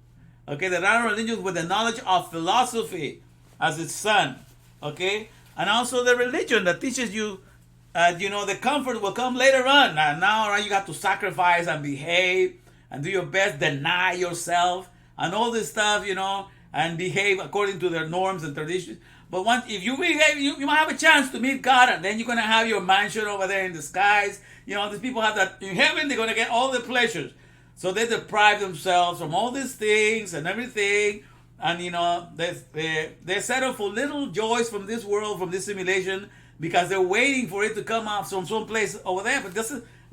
Okay, the land of religion with the knowledge of philosophy as its son. Okay, and also the religion that teaches you, the comfort will come later on. Now you have to sacrifice and behave and do your best, deny yourself and all this stuff, and behave according to their norms and traditions. But if you behave, you might have a chance to meet God, and then you're going to have your mansion over there in the skies. These people have that in heaven. They're going to get all the pleasures. So they deprive themselves from all these things and everything, and they settle for little joys from this world, from this simulation, because they're waiting for it to come up from some place over there. But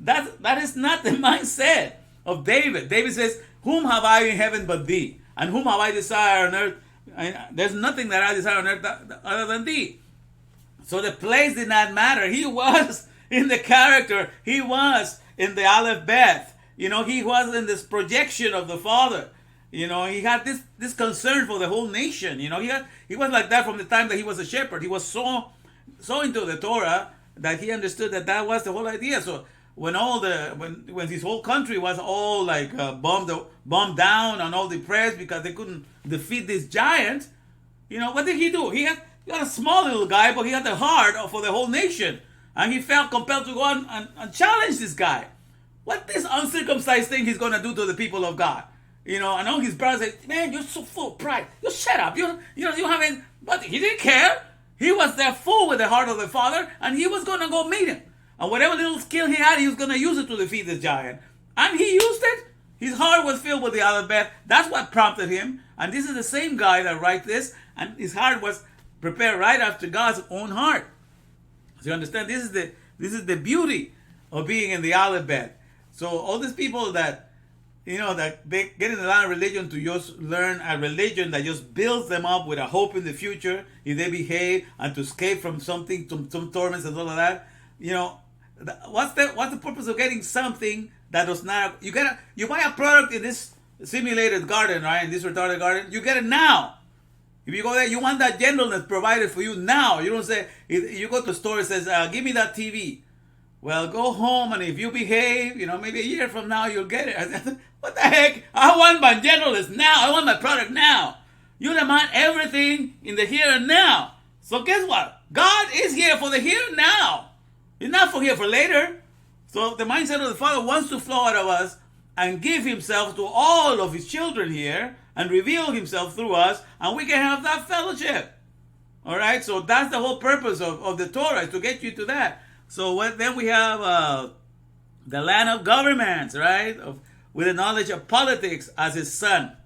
that is not the mindset of David. David says, "Whom have I in heaven but thee? And whom have I desired on earth? There's nothing that I desire on earth other than thee." So the place did not matter. He was in the character. He was in the Alef-Beyt. He was in this projection of the Father. He had this concern for the whole nation. He was like that from the time that he was a shepherd. He was so into the Torah that he understood that was the whole idea. So when when his whole country was all like bombed down and all depressed because they couldn't defeat this giant, what did he do? He had a small little guy, but he had the heart for the whole nation, and he felt compelled to go on and challenge this guy. What this uncircumcised thing he's going to do to the people of God? And all his brothers say, "Man, you're so full of pride. You shut up. You haven't." But he didn't care. He was there full with the heart of the Father, and he was going to go meet him. And whatever little skill he had, he was going to use it to defeat this giant. And he used it. His heart was filled with the Alef-Beyt. That's what prompted him. And this is the same guy that writes this, and his heart was prepared right after God's own heart. So you understand, this is the beauty of being in the Alef-Beyt. So all these people that they get in the line of religion to just learn a religion that just builds them up with a hope in the future if they behave, and to escape from something, some torments and all of that. What's the purpose of getting something that does not? You buy a product in this simulated garden, right? In this retarded garden, you get it now. If you go there, you want that gentleness provided for you now. You don't say, if you go to the store, it says, "Give me that TV." Well, go home, and if you behave, maybe a year from now, you'll get it. What the heck? I want my gentleness now. I want my product now. You demand everything in the here and now. So guess what? God is here for the here and now. It's not for here, for later. So the mindset of the Father wants to flow out of us and give himself to all of his children here and reveal himself through us, and we can have that fellowship. All right? So that's the whole purpose of the Torah, is to get you to that. So then we have the land of governments, right? With the knowledge of politics as his son.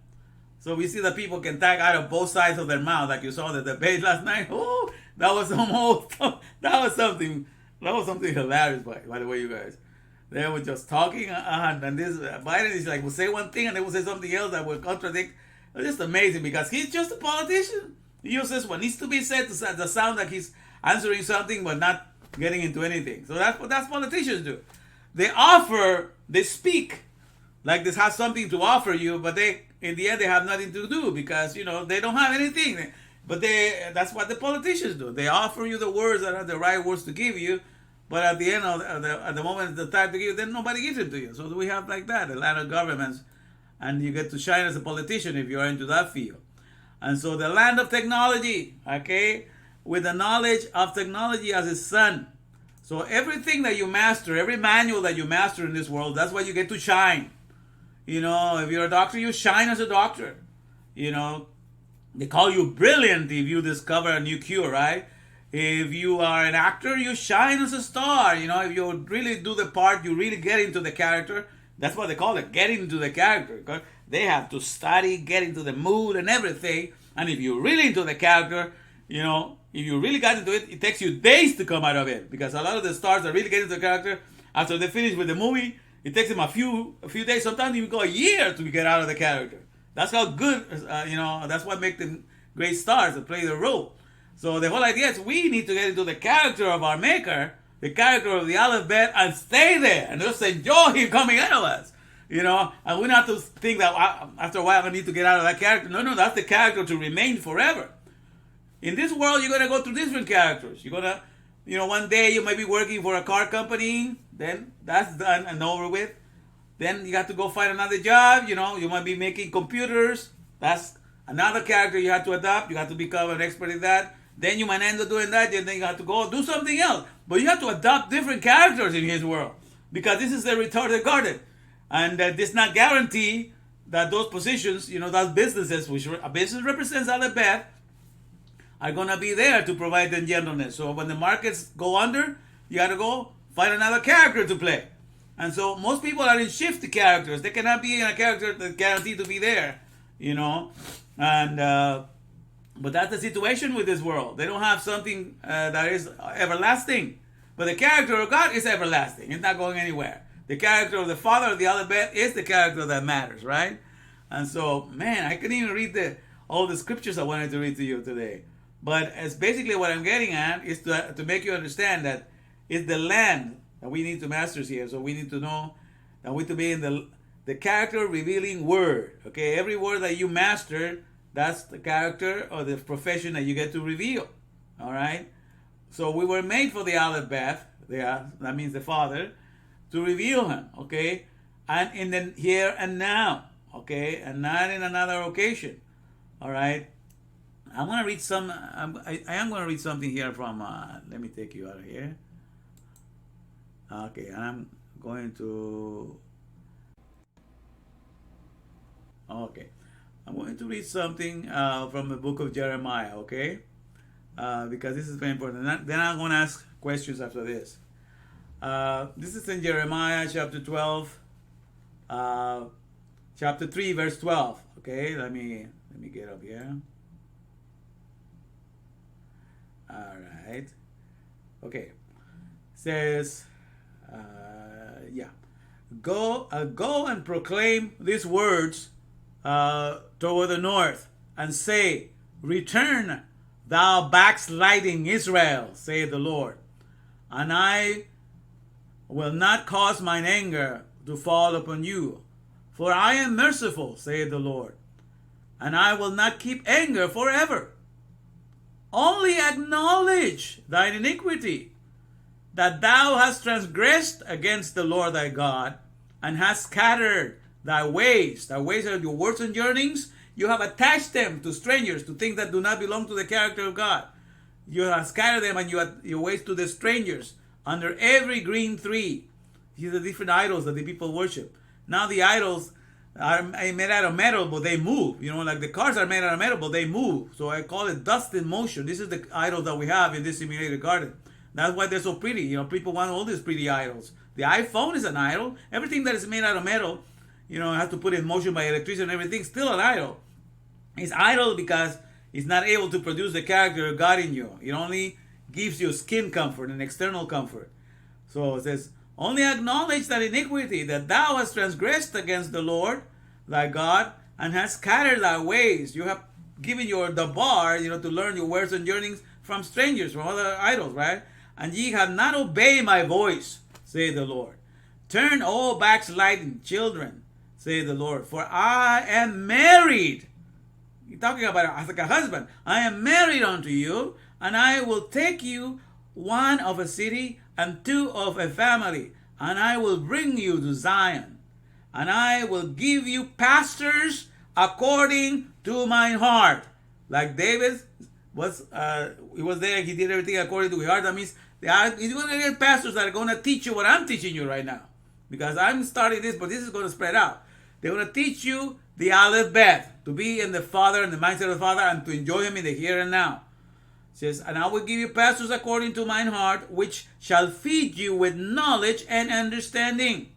So we see that people can talk out of both sides of their mouth, like you saw the debate last night. Oh, that was something hilarious, by the way, you guys. They were just talking, and this Biden is like, will say one thing and they will say something else that will contradict. It's just amazing because he's just a politician. He uses what needs to be said to sound like he's answering something but not getting into anything. So that's what politicians do. They speak like this has something to offer you, but in the end they have nothing to do because they don't have anything. But that's what the politicians do. They offer you the words that are the right words to give you, but at the end at the moment the time to give, then nobody gives it to you. So we have like that, the land of governments, and you get to shine as a politician if you're into that field. And so the land of technology, okay, with the knowledge of technology as his son. So everything that you master, every manual that you master in this world, that's why you get to shine. If you're a doctor, you shine as a doctor. They call you brilliant if you discover a new cure, right? If you are an actor, you shine as a star. If you really do the part, you really get into the character. That's what they call it, getting into the character. Because they have to study, get into the mood and everything. And if you're really into the character, if you really got into it, it takes you days to come out of it. Because a lot of the stars that really get into the character, after they finish with the movie, it takes them a few days, sometimes even go a year to get out of the character. That's how good, that's what makes them great stars to play the role. So the whole idea is we need to get into the character of our Maker, the character of the Alef-Beyt, and stay there and just enjoy him coming out of us. And we don't have to think that after a while I need to get out of that character. No, that's the character to remain forever. In this world, you're going to go through different characters. You're going to, one day you might be working for a car company, then that's done and over with. Then you have to go find another job. You might be making computers. That's another character you have to adopt. You have to become an expert in that. Then you might end up doing that, and then you have to go do something else. But you have to adopt different characters in his world, because this is the retarded garden. And this not guarantee that those positions, those businesses, which a business represents Alef-Beyt, are going to be there to provide the gentleness. So when the markets go under, you got to go find another character to play. And so most people are in shifty characters. They cannot be in a character that's guaranteed to be there, And but that's the situation with this world. They don't have something that is everlasting. But the character of God is everlasting. It's not going anywhere. The character of the Father of the Alef-Beyt is the character that matters, right? And so, man, I couldn't even read all the scriptures I wanted to read to you today. But it's basically what I'm getting at is to make you understand that it's the land that we need to master here. So we need to know that we need to be in the character revealing word. Okay, every word that you master, that's the character or the profession that you get to reveal. All right? So we were made for the Alef-Beyt, that means the Father, to reveal him, okay? And in the here and now, okay? And not in another occasion, all right? I'm going to read I am going to read something here from, let me take you out of here. Okay, and I'm going to, I'm going to read something from the book of Jeremiah, okay? Because this is very important. Then I'm going to ask questions after this. This is in Jeremiah chapter 12, chapter 3, verse 12. Okay, let me get up here. All right. Okay. Says, go and proclaim these words toward the north, and say, return, thou backsliding Israel, saith the Lord, and I will not cause mine anger to fall upon you, for I am merciful, saith the Lord, and I will not keep anger forever. Only acknowledge thine iniquity, that thou hast transgressed against the Lord thy God, and hast scattered thy ways. Thy ways are your words and yearnings. You have attached them to strangers, to things that do not belong to the character of God. You have scattered them and your ways to the strangers, under every green tree. These are the different idols that the people worship. Now the idols are made out of metal, but they move. Like the cars are made out of metal, but they move. So I call it dust in motion. This is the idol that we have in this simulated garden. That's why they're so pretty. People want all these pretty idols. The iPhone is an idol. Everything that is made out of metal, has to put in motion by electricity and everything, still an idol. It's idle because it's not able to produce the character of God in you. It only gives you skin comfort and external comfort. So it says, only acknowledge that iniquity, that thou hast transgressed against the Lord thy God, and hast scattered thy ways. You have given the bar, to learn your words and journeyings from strangers, from other idols, right? And ye have not obeyed my voice, saith the Lord. Turn all backsliding children, saith the Lord, for I am married. He's talking about like a husband. I am married unto you, and I will take you one of a city and two of a family, and I will bring you to Zion, and I will give you pastors according to mine heart. Like David he was there, he did everything according to his heart. That means you're going to get pastors that are going to teach you what I'm teaching you right now. Because I'm starting this, but this is going to spread out. They're going to teach you the Alef-Beyt, to be in the Father, and the mindset of the Father, and to enjoy Him in the here and now. It says, and I will give you pastors according to mine heart, which shall feed you with knowledge and understanding.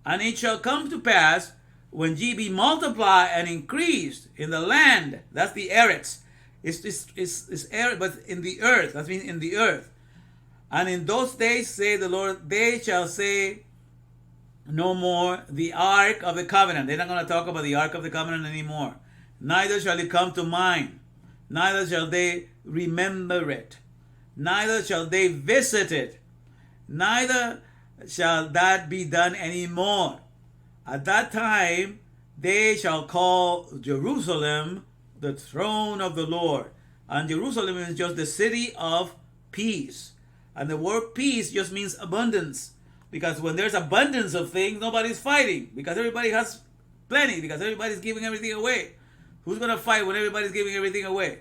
And it shall come to pass, when ye be multiplied and increased in the land, that's the Eretz. It's Eretz, but in the earth, that means in the earth. And in those days, say the Lord, they shall say no more the Ark of the Covenant. They're not going to talk about the Ark of the Covenant anymore. Neither shall it come to mind. Neither shall they remember it. Neither shall they visit it. Neither shall that be done anymore. At that time, they shall call Jerusalem the throne of the Lord. And Jerusalem is just the city of peace. And the word peace just means abundance. Because when there's abundance of things, nobody's fighting. Because everybody has plenty. Because everybody's giving everything away. Who's going to fight when everybody's giving everything away?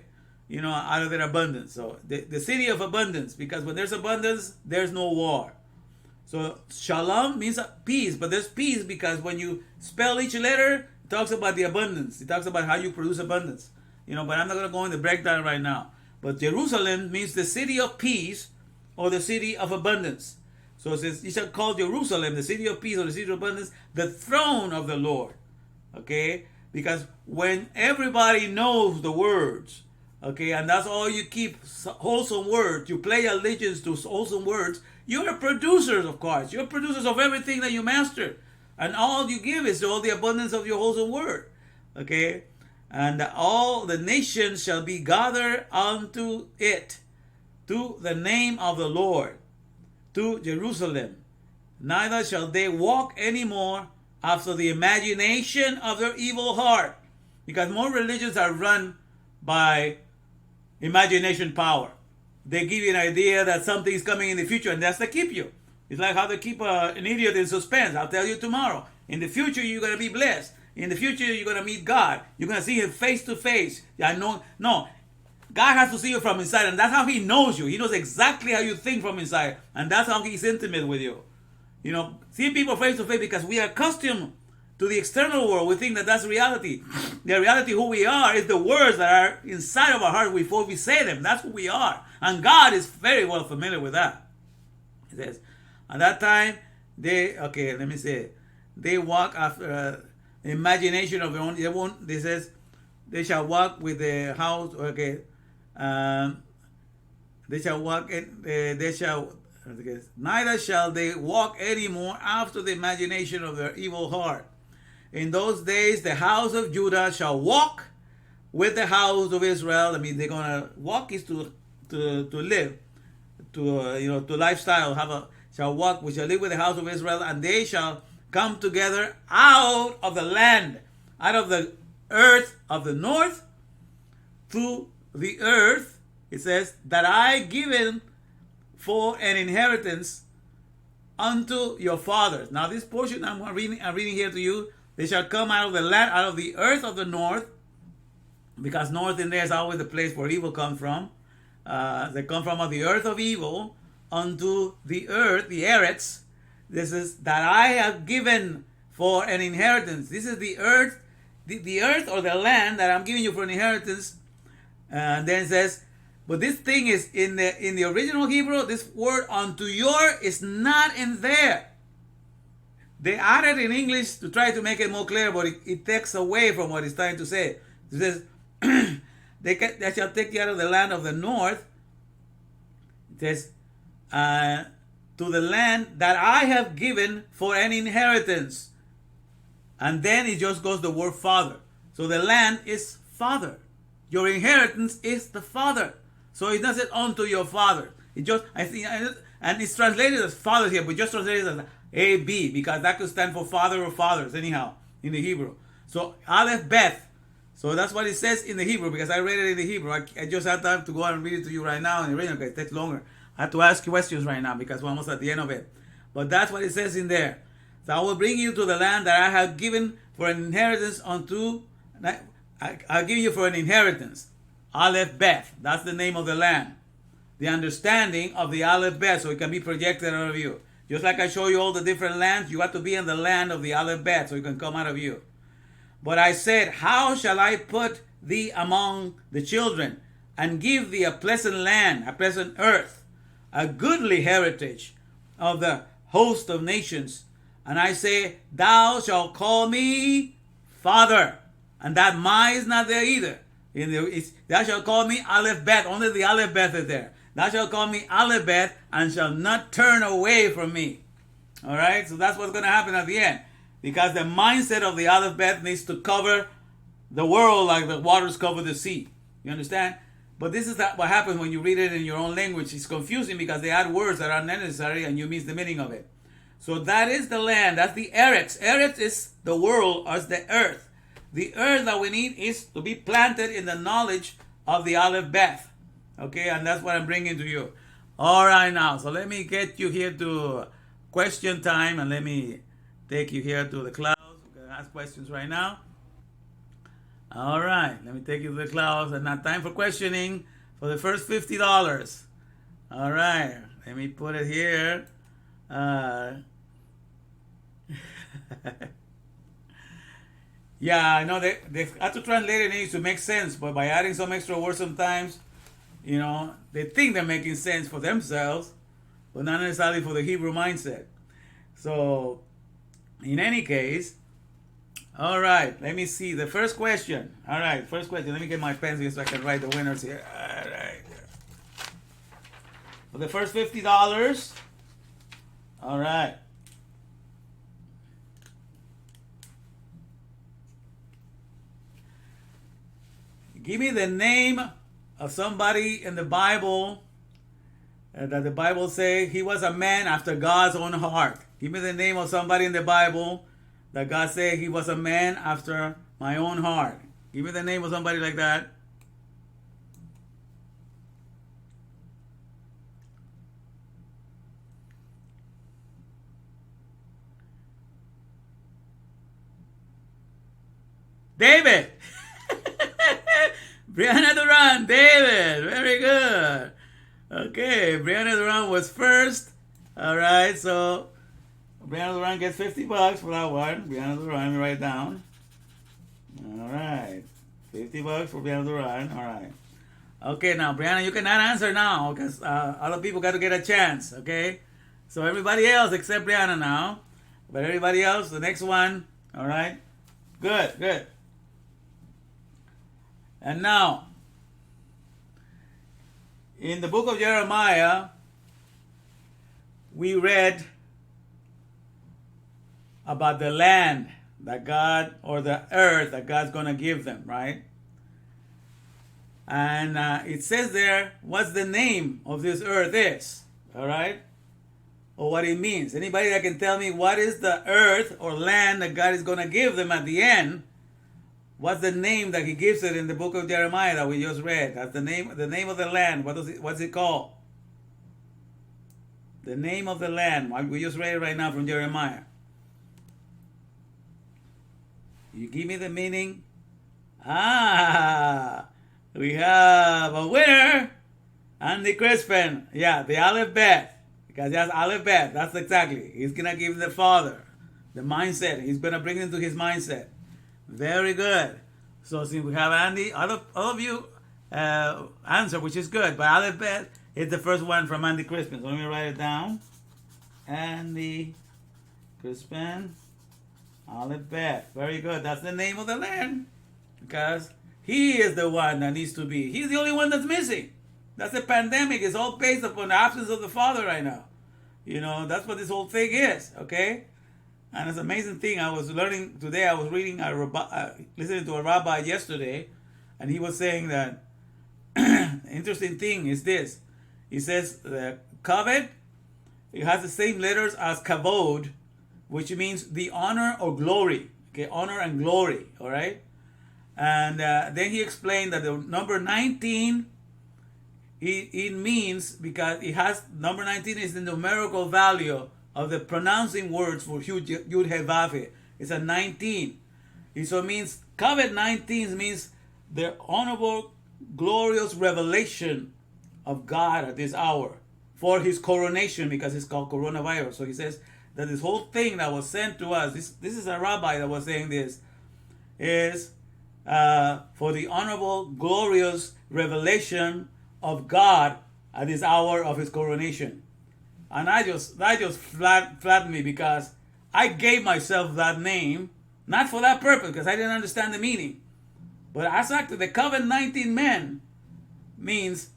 Out of their abundance. So the city of abundance. Because when there's abundance, there's no war. So shalom means peace. But there's peace because when you spell each letter, it talks about the abundance. It talks about how you produce abundance. But I'm not going to go into breakdown right now. But Jerusalem means the city of peace or the city of abundance. So it says, you shall call Jerusalem, the city of peace or the city of abundance, the throne of the Lord. Okay? Because when everybody knows the words, okay, and that's all you keep, wholesome words, you play allegiance to wholesome words, you're producers of cards. You're producers of everything that you master. And all you give is all the abundance of your wholesome word. Okay? And all the nations shall be gathered unto it, to the name of the Lord, to Jerusalem. Neither shall they walk any more after the imagination of their evil heart. Because more religions are run by imagination power. They give you an idea that something is coming in the future, and that's to keep you. It's like how to keep an idiot in suspense. I'll tell you tomorrow. In the future, you're going to be blessed. In the future, you're going to meet God. You're going to see Him face to face. I know. No. God has to see you from inside, and that's how He knows you. He knows exactly how you think from inside, and that's how He's intimate with you. Seeing people face to face, because we are accustomed to the external world. We think that that's reality. The reality, who we are, is the words that are inside of our heart before we say them. That's who we are. And God is very well familiar with that. It says, at that time, they walk after imagination of their own. They says, they shall walk with the house, okay. They shall walk, neither shall they walk anymore after the imagination of their evil heart. In those days, the house of Judah shall walk with the house of Israel. They're gonna walk is to live, to lifestyle. Shall walk. We shall live with the house of Israel, and they shall come together out of the land, out of the earth of the north, to the earth. It says that I given for an inheritance unto your fathers. Now this portion I'm reading here to you. They shall come out of the land, out of the earth of the north, because north in there is always the place where evil comes from. They come from the earth of evil unto the earth, the Eretz. This is that I have given for an inheritance. This is the earth, the earth or the land that I'm giving you for an inheritance. And then it says, but this thing is in the original Hebrew, this word unto your is not in there. They added in English to try to make it more clear, but it takes away from what it's trying to say. It says, they shall take you out of the land of the north. It says, to the land that I have given for an inheritance. And then it just goes the word father. So the land is father. Your inheritance is the father. So it doesn't unto your father. It just, I think, and it's translated as father here, but just translated as A-B, because that could stand for father or fathers, anyhow, in the Hebrew. So Alef-Beyt. So that's what it says in the Hebrew, because I read it in the Hebrew. I just had time to go out and read it to you right now in the original, because it takes longer. I have to ask you questions right now, because we're almost at the end of it. But that's what it says in there. So I will bring you to the land that I have given for an inheritance unto, I'll give you for an inheritance. Alef-Beyt, that's the name of the land. The understanding of the Alef-Beyt, so it can be projected out of you. Just like I show you all the different lands, you have to be in the land of the Alef-Beyt, so it can come out of you. But I said, how shall I put thee among the children, and give thee a pleasant land, a pleasant earth, a goodly heritage of the host of nations? And I say, thou shalt call me Father. And that my is not there either. Thou shalt call me Alef-Beyt. Only the Alef-Beyt is there. Thou shalt call me Alef-Beyt, and shall not turn away from me. All right? So that's what's going to happen at the end. Because the mindset of the Alef-Beyt needs to cover the world like the waters cover the sea. You understand? But this is what happens when you read it in your own language. It's confusing because they add words that are unnecessary and you miss the meaning of it. So that is the land. That's the Eretz. Eretz is the world, or the earth. The earth that we need is to be planted in the knowledge of the Alef-Beyt. Okay, and that's what I'm bringing to you. All right, now, so let me get you here to question time, and let me take you here to the clouds. We're going to ask questions right now. All right, let me take you to the clouds, and now time for questioning for the first $50. All right, let me put it here. Yeah, I know they have to translate it in to make sense, but by adding some extra words sometimes, you know, they think they're making sense for themselves, but not necessarily for the Hebrew mindset. So, in any case, all right, let me see the first question. All right, first question. Let me get my pen here so I can write the winners here. All right. For the first $50, all right. Give me the name of somebody in the Bible that the Bible say he was a man after God's own heart. Give me the name of somebody in the Bible that God say he was a man after my own heart. Give me the name of somebody like that. David. Brianna Duran, David, very good. Okay, Brianna Duran was first. All right, so Brianna Duran gets $50 for that one. Brianna Duran, write down. All right, $50 for Brianna Duran. All right. Okay, now Brianna, you cannot answer now because other people got to get a chance. Okay, so everybody else except Brianna now, but everybody else, the next one. All right, good, good. And now, in the book of Jeremiah, we read about the land that God, or the earth that God's going to give them, right? And it says there, what's the name of this earth is, all right? Or what it means. Anybody that can tell me what is the earth or land that God is going to give them at the end? What's the name that he gives it in the book of Jeremiah that we just read? That's the name of the land. What's it called? The name of the land. We just read it right now from Jeremiah. You give me the meaning. We have a winner. Andy Crispin. Yeah, the Alef-Beyt. Because that's Alef-Beyt. That's exactly. He's going to give the Father the mindset. He's going to bring it into his mindset. Very good. So since we have Andy, all of you answer, which is good. But Alef-Beyt is the first one from Andy Crispin. So let me write it down. Andy Crispin, Alef-Beyt. Very good. That's the name of the land. Because he is the one that needs to be. He's the only one that's missing. That's the pandemic. It's all based upon the absence of the Father right now. You know, that's what this whole thing is, okay? And it's an amazing thing. I was learning today. I was reading, listening to a rabbi yesterday, and he was saying that interesting thing is this. He says that Covid, it has the same letters as kavod, which means the honor or glory. Okay, honor and glory, all right? And then he explained that the number 19, it means, because it has, number 19 is the numerical value of the pronouncing words for Yud He Vav He. It's a 19. So it means, COVID-19 means the honorable, glorious revelation of God at this hour for his coronation, because it's called coronavirus. So he says that this whole thing that was sent to us, this is a rabbi that was saying this, is for the honorable, glorious revelation of God at this hour of his coronation. And that just flattened me, because I gave myself that name, not for that purpose, because I didn't understand the meaning. But exactly, the COVID-19 man means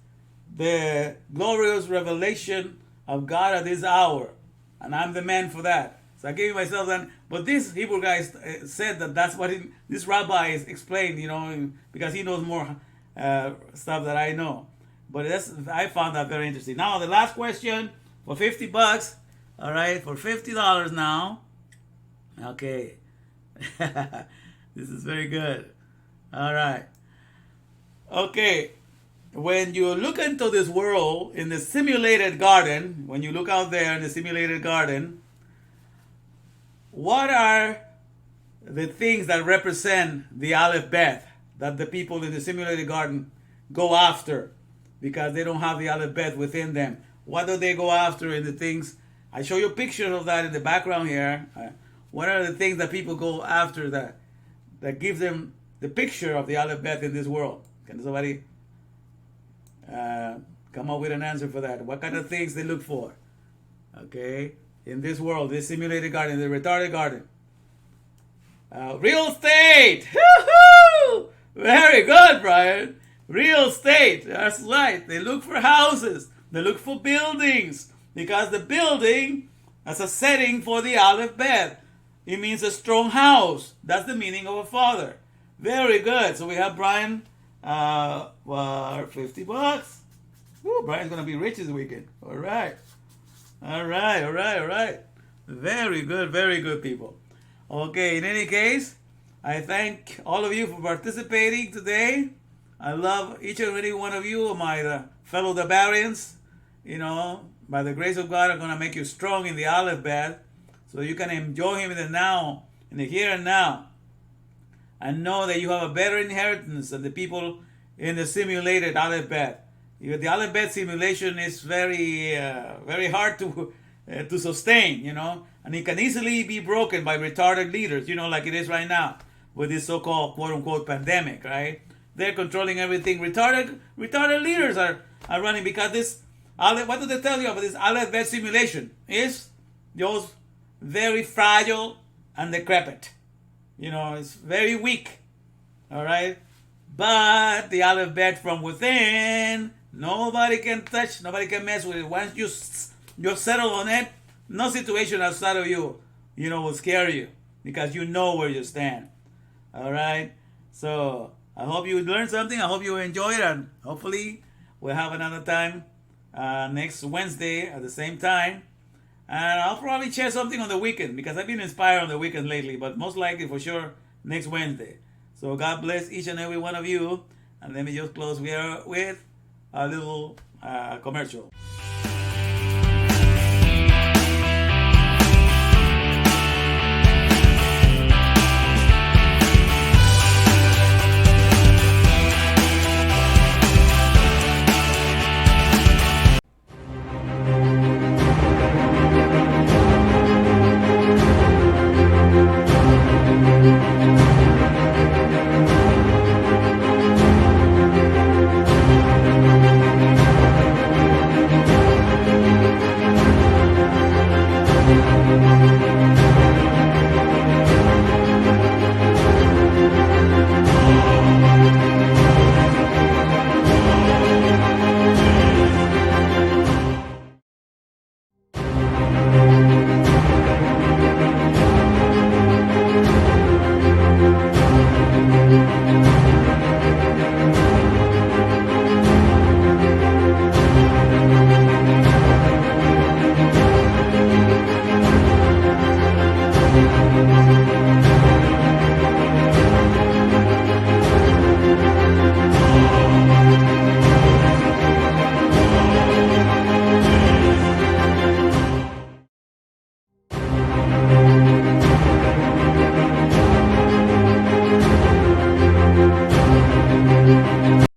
the glorious revelation of God at this hour. And I'm the man for that. So I gave myself that. But this Hebrew guy said that that's what this rabbi is explained, you know, because he knows more stuff that I know. But I found that very interesting. Now, the last question for $50. All right, for $50 now. Okay. This is very good. All right. Okay. When you look into this world in the simulated garden, when you look out there in the simulated garden, what are the things that represent the Alef-Beyt that the people in the simulated garden go after because they don't have the Alef-Beyt within them? What do they go after in the things? I show you pictures of that in the background here. What are the things that people go after that gives them the picture of the Alef-Beyt in this world? Can somebody come up with an answer for that? What kind of things they look for? Okay, in this world, this simulated garden, the retarded garden. Real estate! Woo-hoo! Very good, Brian. Real estate, that's right. They look for houses. They look for buildings. Because the building is a setting for the Alef-Beyt. It means a strong house. That's the meaning of a father. Very good. So we have Brian, $50. Woo, Brian's going to be rich this weekend. All right. Very good, people. Okay, in any case, I thank all of you for participating today. I love each and every one of you, my fellow Dabarians. You know, by the grace of God, I'm going to make you strong in the Alef-Beyt so you can enjoy him in the now, in the here and now. And know that you have a better inheritance than the people in the simulated Alef-Beyt. The Alef-Beyt simulation is very hard to sustain, you know, and it can easily be broken by retarded leaders, you know, like it is right now with this so-called quote-unquote pandemic, right? They're controlling everything. Retarded leaders are running, because this, what do they tell you about this Alef-Beyt simulation? Is those very fragile and decrepit. You know, it's very weak. All right? But the Alef-Beyt from within, nobody can touch, nobody can mess with it. Once you're settled on it, no situation outside of you, you know, will scare you, because you know where you stand. All right? So I hope you learned something. I hope you enjoyed it. And hopefully we'll have another time next Wednesday at the same time. And I'll probably share something on the weekend, because I've been inspired on the weekend lately, but most likely for sure next Wednesday. So God bless each and every one of you. And let me just close here with a little commercial.